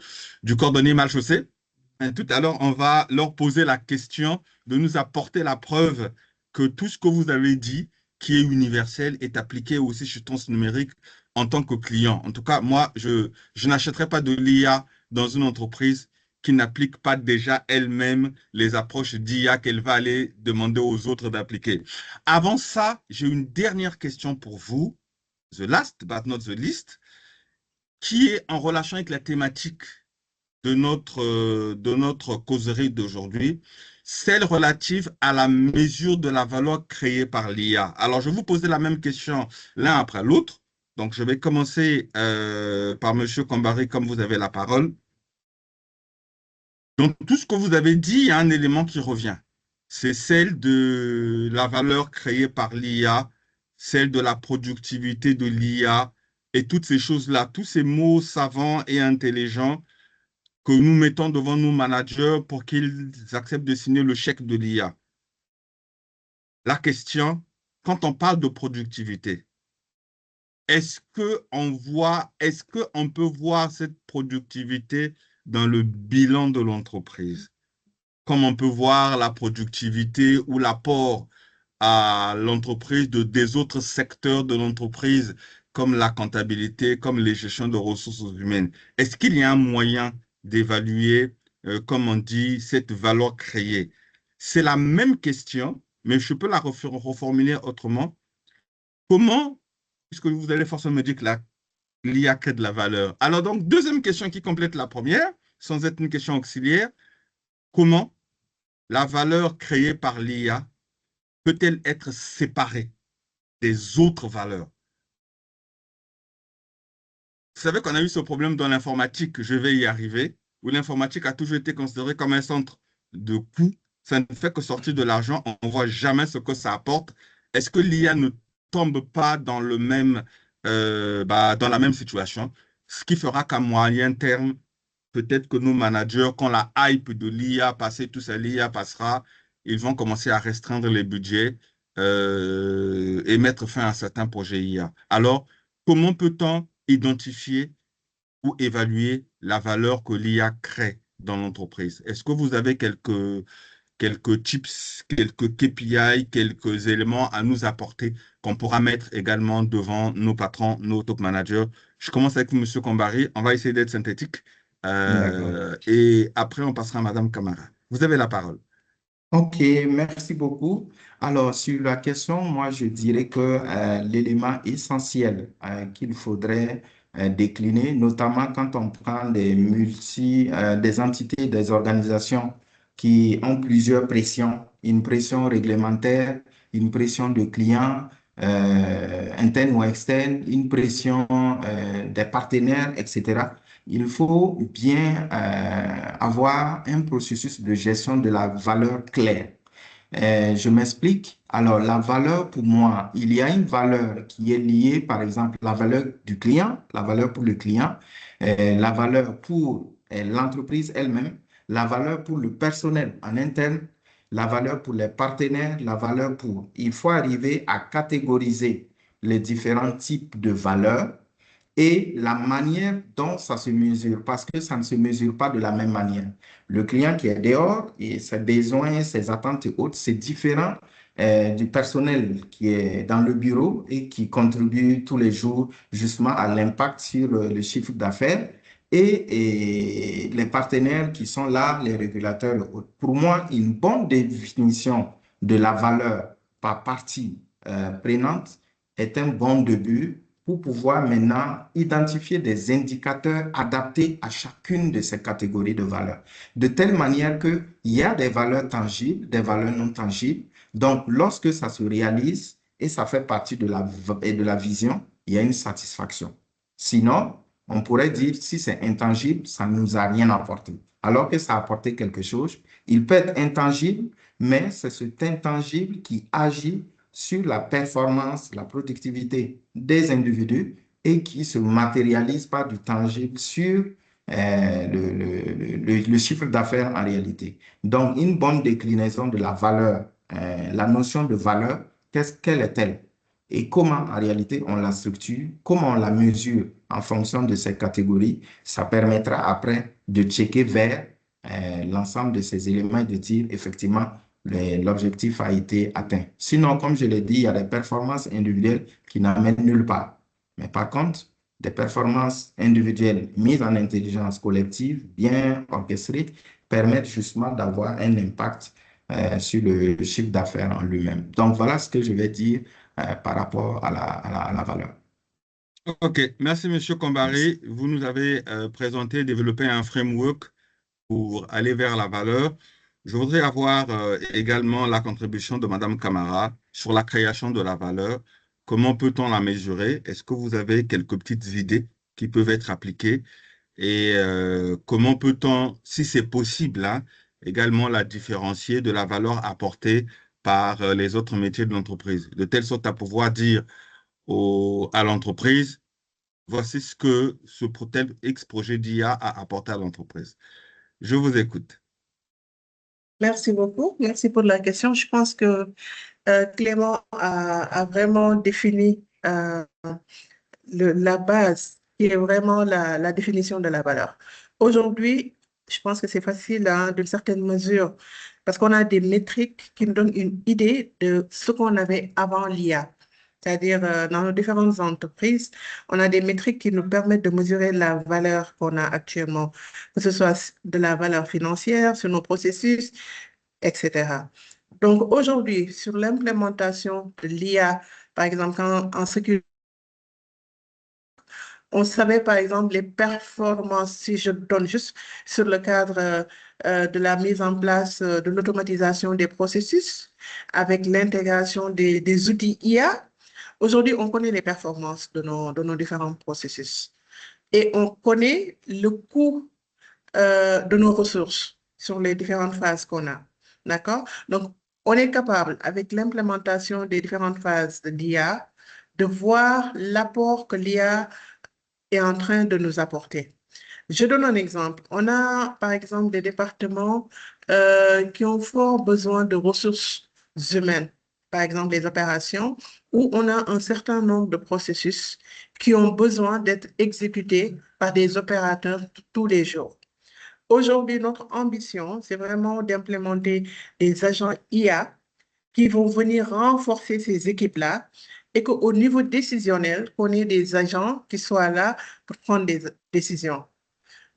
cordonnier mal chaussé, tout à l'heure, on va leur poser la question de nous apporter la preuve que tout ce que vous avez dit, qui est universel, est appliqué aussi chez Transnumérique en tant que client. En tout cas, moi, je n'achèterai pas de l'IA dans une entreprise qui n'applique pas déjà elle-même les approches d'IA qu'elle va aller demander aux autres d'appliquer. Avant ça, j'ai une dernière question pour vous. The last but not the least. qui est en relation avec la thématique de notre causerie d'aujourd'hui, celle relative à la mesure de la valeur créée par l'IA. Alors, je vais vous poser la même question l'un après l'autre. Donc, je vais commencer par M. Kambari, comme vous avez la parole. Donc, tout ce que vous avez dit, il y a un élément qui revient. C'est celle de la valeur créée par l'IA, celle de la productivité de l'IA et toutes ces choses-là, tous ces mots savants et intelligents que nous mettons devant nos managers pour qu'ils acceptent de signer le chèque de l'IA. La question, quand on parle de productivité, est-ce qu'on peut voir cette productivité dans le bilan de l'entreprise? Comme on peut voir la productivité ou l'apport à l'entreprise des autres secteurs de l'entreprise, comme la comptabilité, comme les gestions de ressources humaines. Est-ce qu'il y a un moyen d'évaluer, comme on dit, cette valeur créée? C'est la même question, mais je peux la reformuler autrement. Comment, puisque vous allez forcément me dire que l'IA crée de la valeur. Alors donc, deuxième question qui complète la première, sans être une question auxiliaire, comment la valeur créée par l'IA peut-elle être séparée des autres valeurs? Vous savez qu'on a eu ce problème dans l'informatique, je vais y arriver, où l'informatique a toujours été considérée comme un centre de coût. Ça ne fait que sortir de l'argent, on ne voit jamais ce que ça apporte. Est-ce que l'IA ne tombe pas dans dans la même situation? Ce qui fera qu'à moyen terme, peut-être que nos managers, quand la hype de l'IA passée, tout ça, l'IA passera, ils vont commencer à restreindre les budgets et mettre fin à certains projets IA. Alors, comment peut-on identifier ou évaluer la valeur que l'IA crée dans l'entreprise? Est-ce que vous avez quelques tips, quelques KPI, quelques éléments à nous apporter qu'on pourra mettre également devant nos patrons, nos top managers? Je commence avec M. Kambari. On va essayer d'être synthétique. Et après, on passera à Mme Kamara. Vous avez la parole. Ok, merci beaucoup. Alors, sur la question, moi, je dirais que l'élément essentiel qu'il faudrait décliner, notamment quand on prend des entités, des organisations qui ont plusieurs pressions, une pression réglementaire, une pression de clients, internes ou externes, une pression des partenaires, etc. Il faut bien avoir un processus de gestion de la valeur claire. Je m'explique. Alors, la valeur pour moi, il y a une valeur qui est liée, par exemple, la valeur du client, la valeur pour le client, la valeur pour l'entreprise elle-même, la valeur pour le personnel en interne, la valeur pour les partenaires, la valeur pour... Il faut arriver à catégoriser les différents types de valeurs et la manière dont ça se mesure, parce que ça ne se mesure pas de la même manière. Le client qui est dehors, et ses besoins, ses attentes et autres, c'est différent du personnel qui est dans le bureau et qui contribue tous les jours justement à l'impact sur le chiffre d'affaires et les partenaires qui sont là, les régulateurs et autres. Pour moi, une bonne définition de la valeur par partie prenante est un bon début pour pouvoir maintenant identifier des indicateurs adaptés à chacune de ces catégories de valeurs. De telle manière qu'il y a des valeurs tangibles, des valeurs non tangibles. Donc, lorsque ça se réalise et ça fait partie de la vision, il y a une satisfaction. Sinon, on pourrait dire, si c'est intangible, ça ne nous a rien apporté. Alors que ça a apporté quelque chose, il peut être intangible, mais c'est cet intangible qui agit sur la performance, la productivité des individus et qui se matérialise par du tangible sur le chiffre d'affaires en réalité. Donc, une bonne déclinaison de la valeur, la notion de valeur, quelle est-elle? Et comment en réalité on la structure, comment on la mesure en fonction de ces catégories, ça permettra après de checker vers l'ensemble de ces éléments et de dire effectivement l'objectif a été atteint. Sinon, comme je l'ai dit, il y a des performances individuelles qui n'amènent nulle part. Mais par contre, des performances individuelles mises en intelligence collective, bien orchestrées, permettent justement d'avoir un impact sur le chiffre d'affaires en lui-même. Donc, voilà ce que je vais dire par rapport à la valeur. OK, merci M. Kombari. Vous nous avez présenté, développé un framework pour aller vers la valeur. Je voudrais avoir également la contribution de Mme Camara sur la création de la valeur. Comment peut-on la mesurer? Est-ce que vous avez quelques petites idées qui peuvent être appliquées? Et comment peut-on, si c'est possible, hein, également la différencier de la valeur apportée par les autres métiers de l'entreprise, de telle sorte à pouvoir dire à l'entreprise, voici ce que ce tel X projet d'IA a apporté à l'entreprise. Je vous écoute. Merci beaucoup. Merci pour la question. Je pense que Clément a vraiment défini la base, qui est vraiment la définition de la valeur. Aujourd'hui, je pense que c'est facile d'une certaine mesure parce qu'on a des métriques qui nous donnent une idée de ce qu'on avait avant l'IA. C'est-à-dire, dans nos différentes entreprises, on a des métriques qui nous permettent de mesurer la valeur qu'on a actuellement, que ce soit de la valeur financière, sur nos processus, etc. Donc, aujourd'hui, sur l'implémentation de l'IA, par exemple, en sécurité, on savait, par exemple, les performances, si je donne juste sur le cadre de la mise en place de l'automatisation des processus avec l'intégration des outils IA. Aujourd'hui, on connaît les performances de nos différents processus et on connaît le coût de nos ressources sur les différentes phases qu'on a. D'accord? Donc, on est capable, avec l'implémentation des différentes phases de l'IA, de voir l'apport que l'IA est en train de nous apporter. Je donne un exemple. On a, par exemple, des départements qui ont fort besoin de ressources humaines, par exemple les opérations, où on a un certain nombre de processus qui ont besoin d'être exécutés par des opérateurs tous les jours. Aujourd'hui, notre ambition, c'est vraiment d'implémenter des agents IA qui vont venir renforcer ces équipes-là et qu'au niveau décisionnel, qu'on ait des agents qui soient là pour prendre des décisions.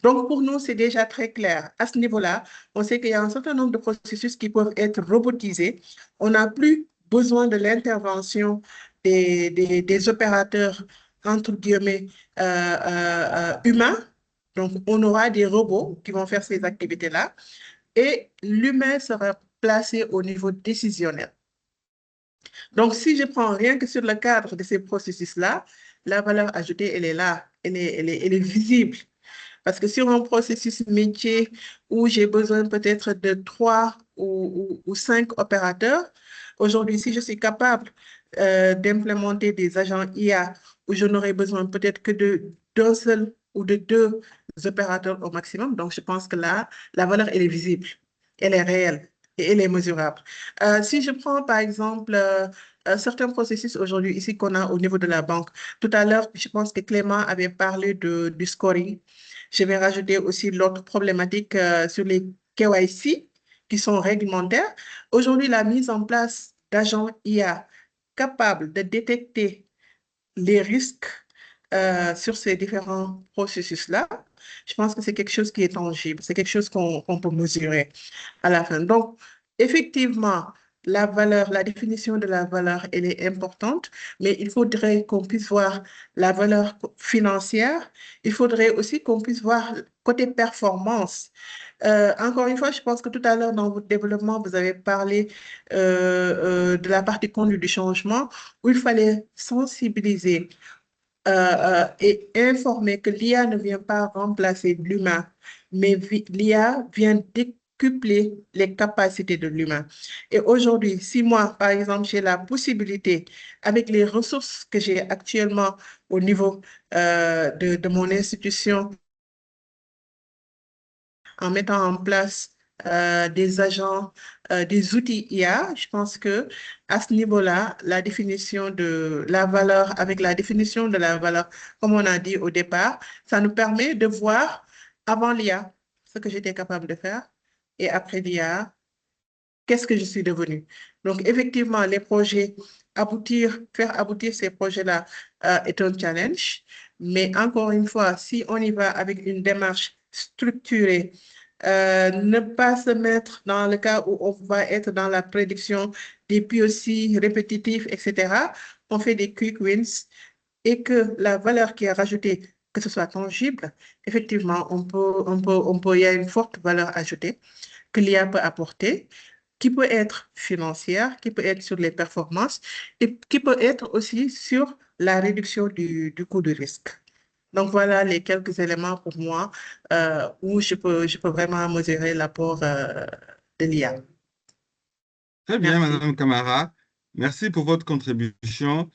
Donc, pour nous, c'est déjà très clair. À ce niveau-là, on sait qu'il y a un certain nombre de processus qui peuvent être robotisés. On n'a plus besoin de l'intervention des opérateurs, entre guillemets, humains. Donc, on aura des robots qui vont faire ces activités-là et l'humain sera placé au niveau décisionnel. Donc, si je prends rien que sur le cadre de ces processus-là, la valeur ajoutée, elle est là, elle est visible. Parce que sur un processus métier où j'ai besoin peut-être de 3 ou 5 opérateurs, aujourd'hui, si je suis capable d'implémenter des agents IA où je n'aurai besoin peut-être que d'un seul ou de 2 opérateurs au maximum, donc je pense que là, la valeur, elle est visible, elle est réelle et elle est mesurable. Si je prends par exemple certains processus aujourd'hui ici qu'on a au niveau de la banque, tout à l'heure, je pense que Clément avait parlé du scoring. Je vais rajouter aussi l'autre problématique sur les KYC qui sont réglementaires. Aujourd'hui, la mise en place d'agents IA capables de détecter les risques sur ces différents processus-là, je pense que c'est quelque chose qui est tangible, c'est quelque chose qu'on peut mesurer à la fin. Donc, effectivement, la valeur, la définition de la valeur, elle est importante, mais il faudrait qu'on puisse voir la valeur financière. Il faudrait aussi qu'on puisse voir côté performance. Encore une fois, je pense que tout à l'heure, dans votre développement, vous avez parlé de la partie conduite du changement, où il fallait sensibiliser et informer que l'IA ne vient pas remplacer l'humain, mais l'IA vient décupler les capacités de l'humain. Et aujourd'hui, si moi, par exemple, j'ai la possibilité, avec les ressources que j'ai actuellement au niveau de mon institution, en mettant en place des agents, des outils IA, je pense que à ce niveau-là, la définition de la valeur, avec la définition de la valeur, comme on a dit au départ, ça nous permet de voir avant l'IA ce que j'étais capable de faire et après l'IA, qu'est-ce que je suis devenue. Donc, effectivement, les projets, faire aboutir ces projets-là est un challenge, mais encore une fois, si on y va avec une démarche structurée, ne pas se mettre dans le cas où on va être dans la prédiction des POC répétitifs, etc. On fait des quick wins et que la valeur qui est rajoutée, que ce soit tangible, effectivement, il y a une forte valeur ajoutée que l'IA peut apporter, qui peut être financière, qui peut être sur les performances et qui peut être aussi sur la réduction du coût du risque. Donc voilà les quelques éléments pour moi où je peux vraiment mesurer l'apport de l'IA. Très bien, Merci. Madame Camara. Merci pour votre contribution.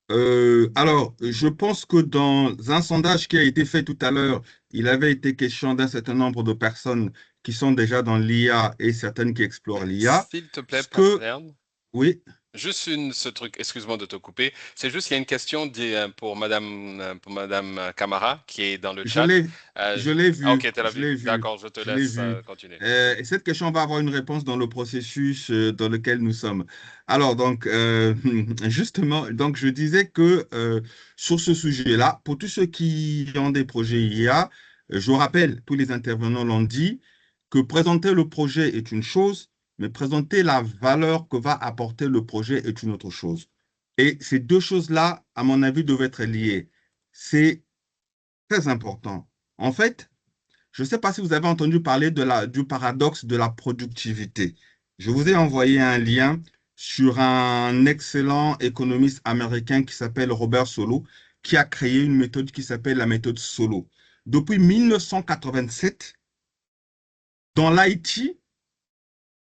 Alors, je pense que dans un sondage qui a été fait tout à l'heure, il avait été question d'un certain nombre de personnes qui sont déjà dans l'IA et certaines qui explorent l'IA. S'il te plaît, Ce que, oui, juste ce truc, excuse-moi de te couper. C'est juste, il y a une question pour Madame Camara qui est dans le je chat. l'ai, je l'ai Ok, vu, tu l'as je vu. l'ai vu, D'accord, je te je l'ai laisse vu. continuer. Et cette question va avoir une réponse dans le processus dans lequel nous sommes. Alors, donc, justement, donc je disais que sur ce sujet-là, pour tous ceux qui ont des projets IA, je rappelle, tous les intervenants l'ont dit, que présenter le projet est une chose, mais présenter la valeur que va apporter le projet est une autre chose. Et ces deux choses-là, à mon avis, doivent être liées. C'est très important. En fait, je ne sais pas si vous avez entendu parler du paradoxe de la productivité. Je vous ai envoyé un lien sur un excellent économiste américain qui s'appelle Robert Solow, qui a créé une méthode qui s'appelle la méthode Solow. Depuis 1987, dans l'IT,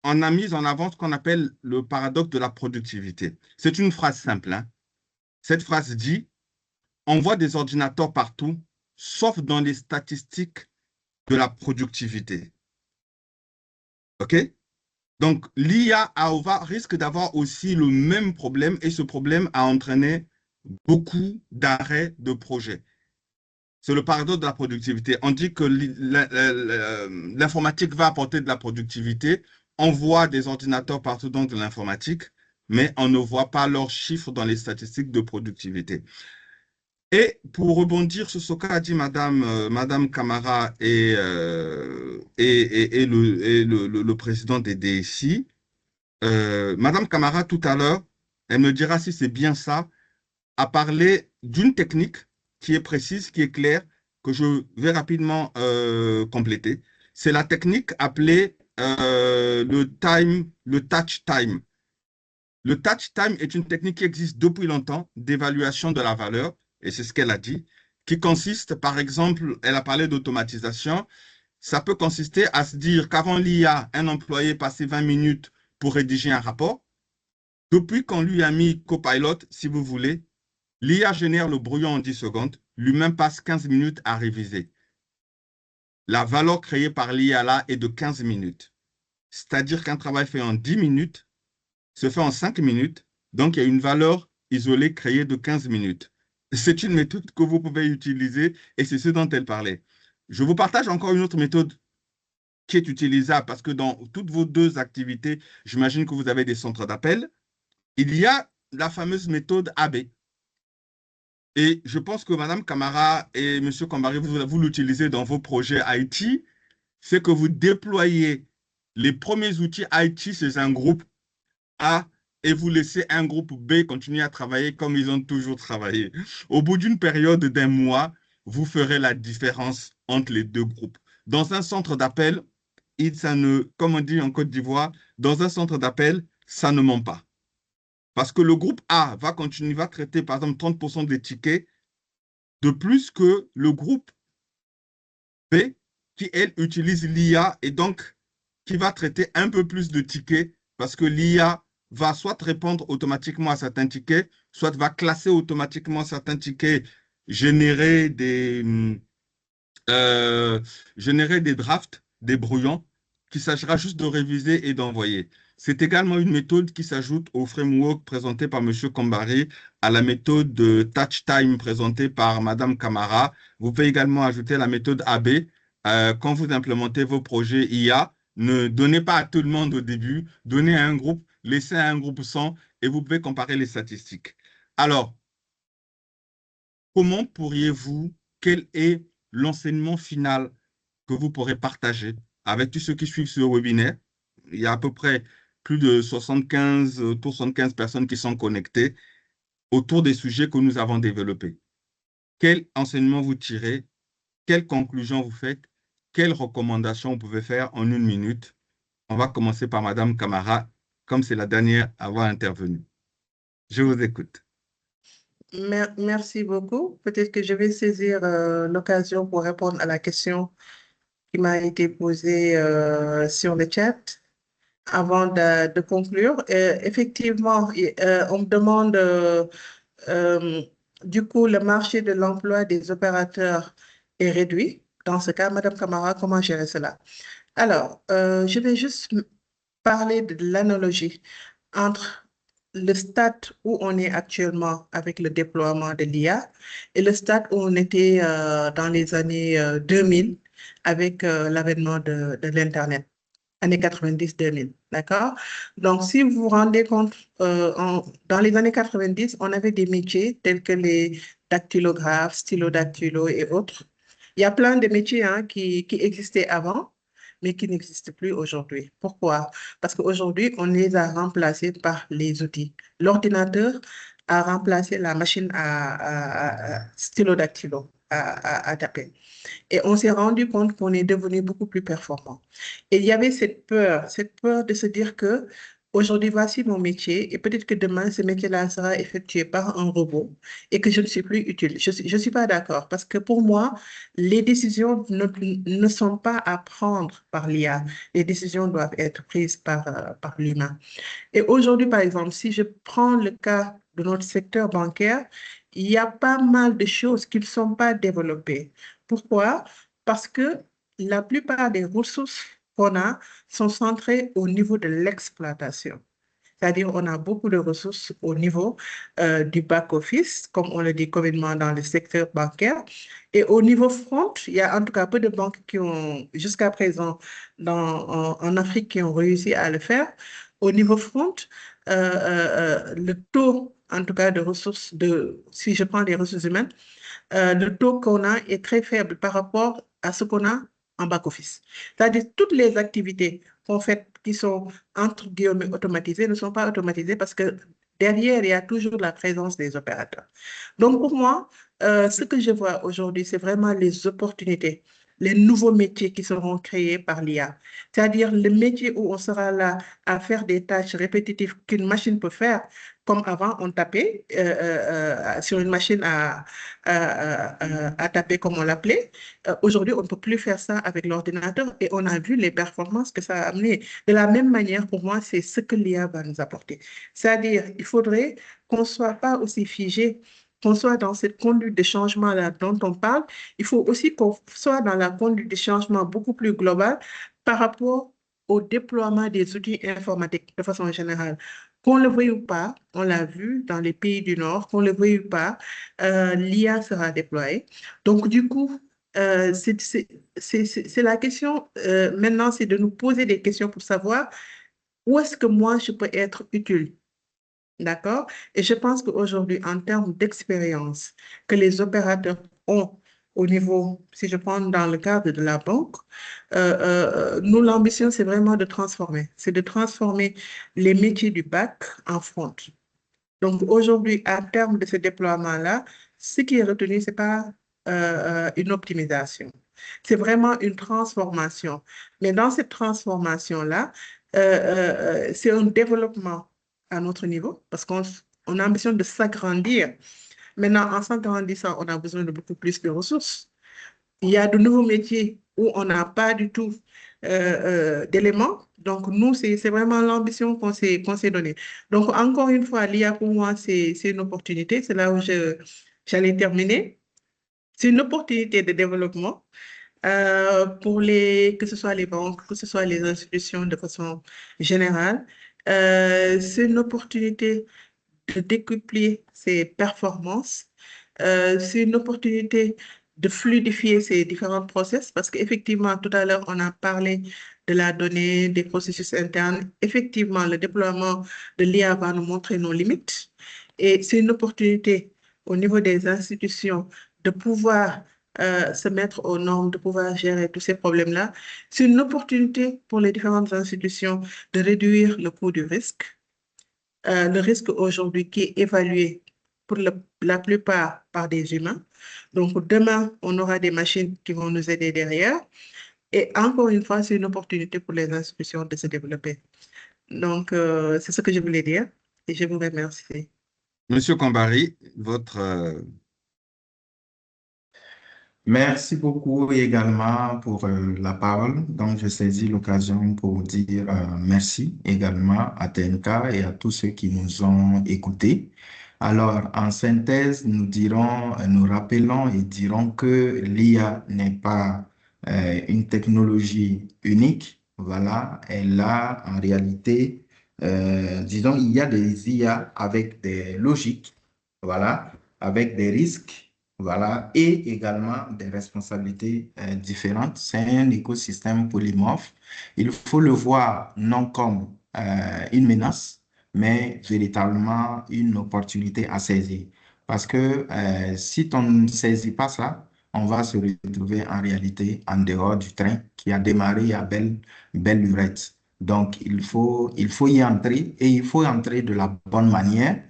on a mis en avant ce qu'on appelle le paradoxe de la productivité. C'est une phrase simple, hein. Cette phrase dit, on voit des ordinateurs partout, sauf dans les statistiques de la productivité. OK? Donc, l'IA risque d'avoir aussi le même problème et ce problème a entraîné beaucoup d'arrêts de projets. C'est le paradoxe de la productivité. On dit que l'informatique va apporter de la productivité. On voit des ordinateurs partout dans de l'informatique, mais on ne voit pas leurs chiffres dans les statistiques de productivité. Et pour rebondir sur ce qu'a dit Madame Camara et le président des DSI, Madame Camara, tout à l'heure, elle me dira si c'est bien ça, a parlé d'une technique qui est précise, qui est claire, que je vais rapidement compléter. C'est la technique appelée le touch time. Le touch time est une technique qui existe depuis longtemps d'évaluation de la valeur, et c'est ce qu'elle a dit, qui consiste, par exemple, elle a parlé d'automatisation, ça peut consister à se dire qu'avant l'IA, un employé passait 20 minutes pour rédiger un rapport. Depuis qu'on lui a mis Copilot, si vous voulez, l'IA génère le brouillon en 10 secondes, lui-même passe 15 minutes à réviser. La valeur créée par l'IA là est de 15 minutes. C'est-à-dire qu'un travail fait en 10 minutes se fait en 5 minutes, donc il y a une valeur isolée créée de 15 minutes. C'est une méthode que vous pouvez utiliser et c'est ce dont elle parlait. Je vous partage encore une autre méthode qui est utilisable parce que dans toutes vos deux activités, j'imagine que vous avez des centres d'appel. Il y a la fameuse méthode AB. Et je pense que Mme Camara et M. Kambari, vous l'utilisez dans vos projets IT, c'est que vous déployez les premiers outils IT chez un groupe A et vous laissez un groupe B continuer à travailler comme ils ont toujours travaillé. Au bout d'une période d'un mois, vous ferez la différence entre les deux groupes. Dans un centre d'appel, comme on dit en Côte d'Ivoire, dans un centre d'appel, ça ne ment pas. Parce que le groupe A va traiter par exemple 30% des tickets de plus que le groupe B qui, elle, utilise l'IA et donc qui va traiter un peu plus de tickets parce que l'IA va soit répondre automatiquement à certains tickets, soit va classer automatiquement certains tickets, générer des drafts, des brouillons, qu'il s'agira juste de réviser et d'envoyer. C'est également une méthode qui s'ajoute au framework présenté par M. Kambari, à la méthode de Touch Time présentée par Mme Camara. Vous pouvez également ajouter la méthode AB. Quand vous implémentez vos projets IA, ne donnez pas à tout le monde au début, donnez à un groupe, laissez à un groupe 100 et vous pouvez comparer les statistiques. Alors, comment pourriez-vous, quel est l'enseignement final que vous pourrez partager avec tous ceux qui suivent ce webinaire? Il y a à peu près plus de 75 personnes qui sont connectées. autour des sujets que nous avons développés. Quel enseignement vous tirez? Quelles conclusions vous faites? Quelles recommandations vous pouvez faire en 1 minute? On va commencer par Madame Camara, comme c'est la dernière à avoir intervenu. Je vous écoute. Merci beaucoup. Peut-être que je vais saisir l'occasion pour répondre à la question qui m'a été posée sur le chat avant de conclure. Effectivement, on me demande du coup, le marché de l'emploi des opérateurs est réduit. Dans ce cas, Madame Camara, comment gérer cela? Alors, je vais juste parler de l'analogie entre le stade où on est actuellement avec le déploiement de l'IA et le stade où on était dans les années 2000 avec l'avènement de l'Internet, années 90-2000, d'accord? Donc, si vous vous rendez compte, dans les années 90, on avait des métiers tels que les dactylographes, stylodactylo et autres. Il y a plein de métiers qui existaient avant, mais qui n'existent plus aujourd'hui. Pourquoi? Parce qu'aujourd'hui, on les a remplacés par les outils. L'ordinateur a remplacé la machine à stylodactylo, à taper. Et on s'est rendu compte qu'on est devenu beaucoup plus performant. Et il y avait cette peur de se dire que aujourd'hui, voici mon métier et peut-être que demain, ce métier-là sera effectué par un robot et que je ne suis plus utile. Je ne suis pas d'accord parce que pour moi, les décisions ne sont pas à prendre par l'IA. Les décisions doivent être prises par l'humain. Et aujourd'hui, par exemple, si je prends le cas de notre secteur bancaire, il y a pas mal de choses qui ne sont pas développées. Pourquoi? Parce que la plupart des ressources qu'on a sont centrées au niveau de l'exploitation. C'est-à-dire, on a beaucoup de ressources au niveau du back-office, comme on le dit communément dans le secteur bancaire. Et au niveau front, il y a en tout cas peu de banques qui ont, jusqu'à présent, en Afrique, qui ont réussi à le faire. Au niveau front, le taux, en tout cas, de ressources, si je prends les ressources humaines, le taux qu'on a est très faible par rapport à ce qu'on a en back-office. C'est-à-dire toutes les activités qu'on fait qui sont entre guillemets automatisées ne sont pas automatisées parce que derrière, il y a toujours la présence des opérateurs. Donc pour moi, ce que je vois aujourd'hui, c'est vraiment les opportunités, les nouveaux métiers qui seront créés par l'IA. C'est-à-dire le métier où on sera là à faire des tâches répétitives qu'une machine peut faire, comme avant, on tapait sur une machine à taper comme on l'appelait. Aujourd'hui, on ne peut plus faire ça avec l'ordinateur et on a vu les performances que ça a amené. De la même manière, pour moi, c'est ce que l'IA va nous apporter. C'est-à-dire, il faudrait qu'on ne soit pas aussi figé, qu'on soit dans cette conduite de changement-là dont on parle. Il faut aussi qu'on soit dans la conduite de changement beaucoup plus globale par rapport au déploiement des outils informatiques de façon générale. Qu'on le veuille ou pas, on l'a vu dans les pays du Nord, qu'on le veuille ou pas, l'IA sera déployée. Donc, du coup, c'est la question, maintenant, c'est de nous poser des questions pour savoir où est-ce que moi, je peux être utile. D'accord? Et je pense qu'aujourd'hui, en termes d'expérience que les opérateurs ont au niveau, si je prends dans le cadre de la banque, nous, l'ambition, c'est vraiment de transformer. C'est de transformer les métiers du bac en front. Donc, aujourd'hui, à terme de ce déploiement-là, ce qui est retenu, ce n'est pas une optimisation. C'est vraiment une transformation. Mais dans cette transformation-là, c'est un développement à notre niveau parce qu'on a ambition de s'agrandir. Maintenant, en s'agrandissant, on a besoin de beaucoup plus de ressources. Il y a de nouveaux métiers où on n'a pas du tout d'éléments. Donc, nous, c'est vraiment l'ambition qu'on s'est donnée. Donc, encore une fois, l'IA, pour moi, c'est une opportunité. C'est là où j'allais terminer. C'est une opportunité de développement pour que ce soit les banques, que ce soit les institutions de façon générale. C'est une opportunité de décupler ses performances. C'est une opportunité de fluidifier ces différents process parce qu'effectivement, tout à l'heure, on a parlé de la donnée, des processus internes. Effectivement, le déploiement de l'IA va nous montrer nos limites et c'est une opportunité au niveau des institutions de pouvoir se mettre aux normes, de pouvoir gérer tous ces problèmes-là. C'est une opportunité pour les différentes institutions de réduire le coût du risque. Le risque aujourd'hui qui est évalué pour la plupart par des humains. Donc, demain, on aura des machines qui vont nous aider derrière. Et encore une fois, c'est une opportunité pour les institutions de se développer. Donc, c'est ce que je voulais dire et je vous remercie. Monsieur Kambari, votre... Merci beaucoup également pour la parole. Donc, je saisis l'occasion pour dire merci également à TNK et à tous ceux qui nous ont écoutés. Alors, en synthèse, nous dirons, nous rappelons et dirons que l'IA n'est pas une technologie unique. Voilà, elle a en réalité, disons, il y a des IA avec des logiques, voilà, avec des risques. Voilà, et également des responsabilités différentes. C'est un écosystème polymorphe. Il faut le voir non comme une menace, mais véritablement une opportunité à saisir. Parce que si on ne saisit pas ça, on va se retrouver en réalité en dehors du train qui a démarré à belle lurette. Donc, il faut y entrer et il faut entrer de la bonne manière.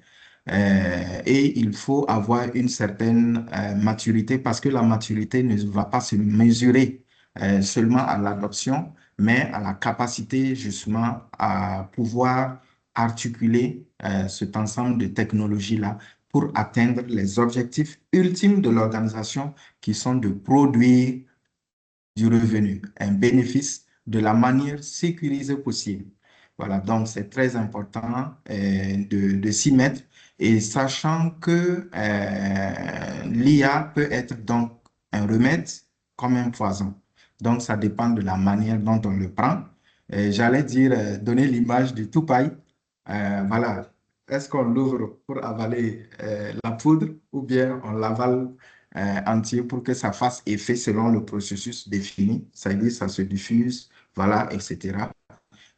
Et il faut avoir une certaine maturité parce que la maturité ne va pas se mesurer seulement à l'adoption, mais à la capacité justement à pouvoir articuler cet ensemble de technologies-là pour atteindre les objectifs ultimes de l'organisation qui sont de produire du revenu, un bénéfice de la manière sécurisée possible. Voilà, donc c'est très important de s'y mettre et sachant que l'IA peut être donc un remède comme un poison. Donc ça dépend de la manière dont on le prend. J'allais dire, donner l'image du Tupac. Voilà, est-ce qu'on l'ouvre pour avaler la poudre ou bien on l'avale entier pour que ça fasse effet selon le processus défini, c'est-à-dire ça se diffuse, voilà, etc.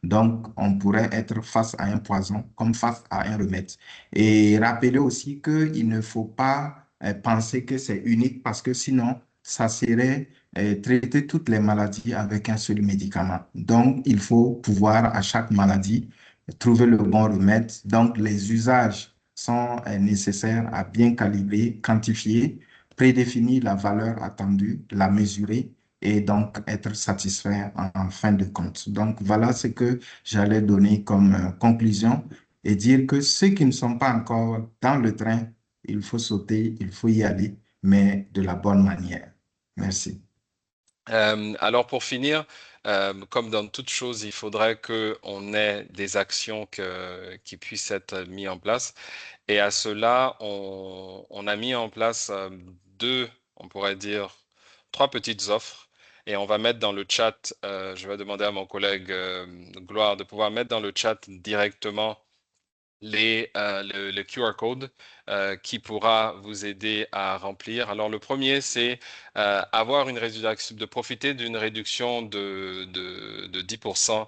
Donc, on pourrait être face à un poison comme face à un remède. Et rappeler aussi qu'il ne faut pas penser que c'est unique parce que sinon, ça serait traiter toutes les maladies avec un seul médicament. Donc, il faut pouvoir à chaque maladie trouver le bon remède. Donc, les usages sont nécessaires à bien calibrer, quantifier, prédéfinir la valeur attendue, la mesurer et donc être satisfait en fin de compte. Donc, voilà ce que j'allais donner comme conclusion et dire que ceux qui ne sont pas encore dans le train, il faut sauter, il faut y aller, mais de la bonne manière. Merci. Alors pour finir, comme dans toute chose, il faudrait qu'on ait des actions qui puissent être mises en place. Et à cela, on a mis en place on pourrait dire, 3 petites offres. Et on va mettre dans le chat, je vais demander à mon collègue Gloire de pouvoir mettre dans le chat directement le QR code qui pourra vous aider à remplir. Alors, le premier, c'est avoir une réduction, de profiter d'une réduction de 10%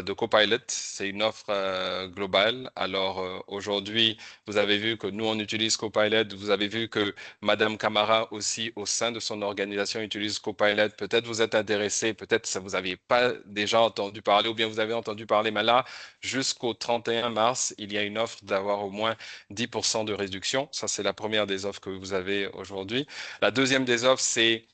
de Copilot. C'est une offre globale. Alors, aujourd'hui, vous avez vu que nous, on utilise Copilot. Vous avez vu que Madame Camara aussi, au sein de son organisation, utilise Copilot. Peut-être vous êtes intéressé, peut-être ça vous n'aviez pas déjà entendu parler ou bien vous avez entendu parler, mais là, jusqu'au 31 mars, il y a une offre d'avoir au moins 10% de réduction. Ça, c'est la première des offres que vous avez aujourd'hui. La deuxième des offres, c'est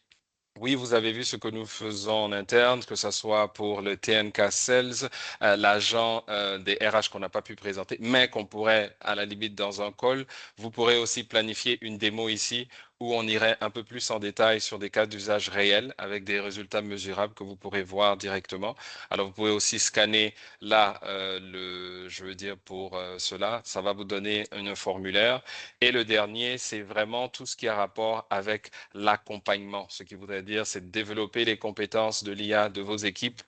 oui, vous avez vu ce que nous faisons en interne, que ce soit pour le TNK Sales, l'agent des RH qu'on n'a pas pu présenter, mais qu'on pourrait, à la limite, dans un call. Vous pourrez aussi planifier une démo ici où on irait un peu plus en détail sur des cas d'usage réels avec des résultats mesurables que vous pourrez voir directement. Alors, vous pouvez aussi scanner là, je veux dire, pour cela, ça va vous donner un formulaire. Et le dernier, c'est vraiment tout ce qui a rapport avec l'accompagnement. Ce qui voudrait dire, c'est de développer les compétences de l'IA de vos équipes,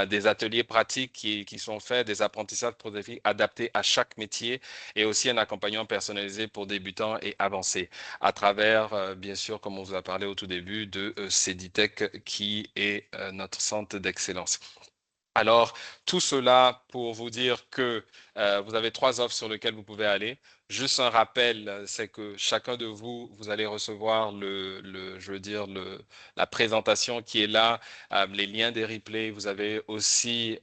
des ateliers pratiques qui sont faits, des apprentissages pratiques adaptés à chaque métier et aussi un accompagnement personnalisé pour débutants et avancés à travers, bien sûr, comme on vous a parlé au tout début, de CEDITECH qui est notre centre d'excellence. Alors, tout cela pour vous dire que vous avez 3 offres sur lesquelles vous pouvez aller. Juste un rappel, c'est que chacun de vous, vous allez recevoir la présentation qui est là, les liens des replays. Vous avez aussi,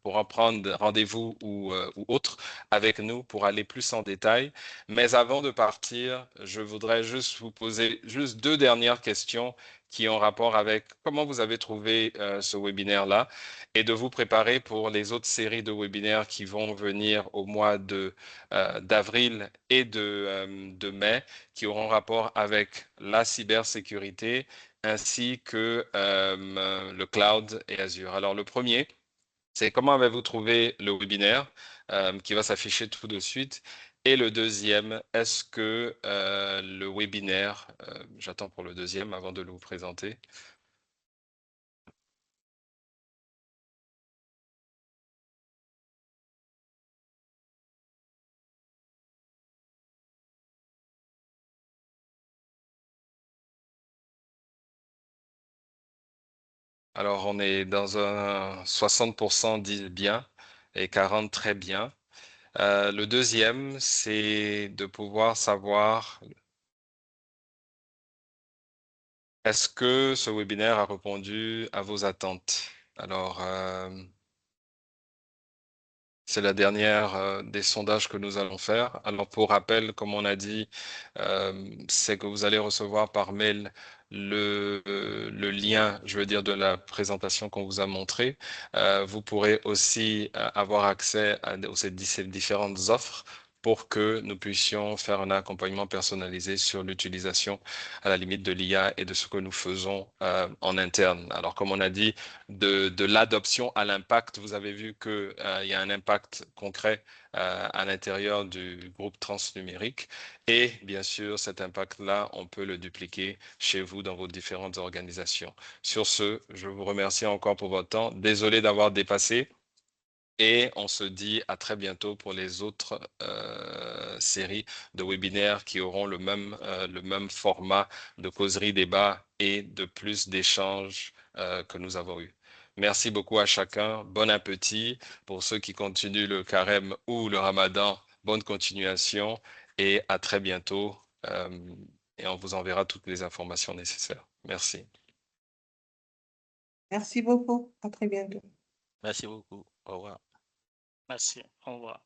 pour en prendre rendez-vous ou autre avec nous pour aller plus en détail. Mais avant de partir, je voudrais juste vous poser juste 2 dernières questions qui ont rapport avec comment vous avez trouvé ce webinaire-là et de vous préparer pour les autres séries de webinaires qui vont venir au mois d'avril et de mai, qui auront rapport avec la cybersécurité ainsi que le cloud et Azure. Alors, le premier, c'est comment avez-vous trouvé le webinaire qui va s'afficher tout de suite? Et le deuxième, est-ce que le webinaire, j'attends pour le deuxième avant de le vous présenter. Alors, on est dans un 60% dit bien et 40 très bien. Le deuxième, c'est de pouvoir savoir est-ce que ce webinaire a répondu à vos attentes? Alors, c'est la dernière des sondages que nous allons faire. Alors, pour rappel, comme on a dit, c'est que vous allez recevoir par mail le lien, je veux dire, de la présentation qu'on vous a montrée. Vous pourrez aussi avoir accès à ces différentes offres pour que nous puissions faire un accompagnement personnalisé sur l'utilisation à la limite de l'IA et de ce que nous faisons en interne. Alors, comme on a dit, de l'adoption à l'impact, vous avez vu qu'il y a un impact concret à l'intérieur du groupe Transnumérique. Et bien sûr, cet impact-là, on peut le dupliquer chez vous dans vos différentes organisations. Sur ce, je vous remercie encore pour votre temps. Désolé d'avoir dépassé. Et on se dit à très bientôt pour les autres séries de webinaires qui auront le même format de causerie, débat et de plus d'échanges que nous avons eu. Merci beaucoup à chacun. Bon appétit. Pour ceux qui continuent le carême ou le ramadan, bonne continuation et à très bientôt. Et on vous enverra toutes les informations nécessaires. Merci. Merci beaucoup. À très bientôt. Merci beaucoup. Au revoir. Merci. Au revoir.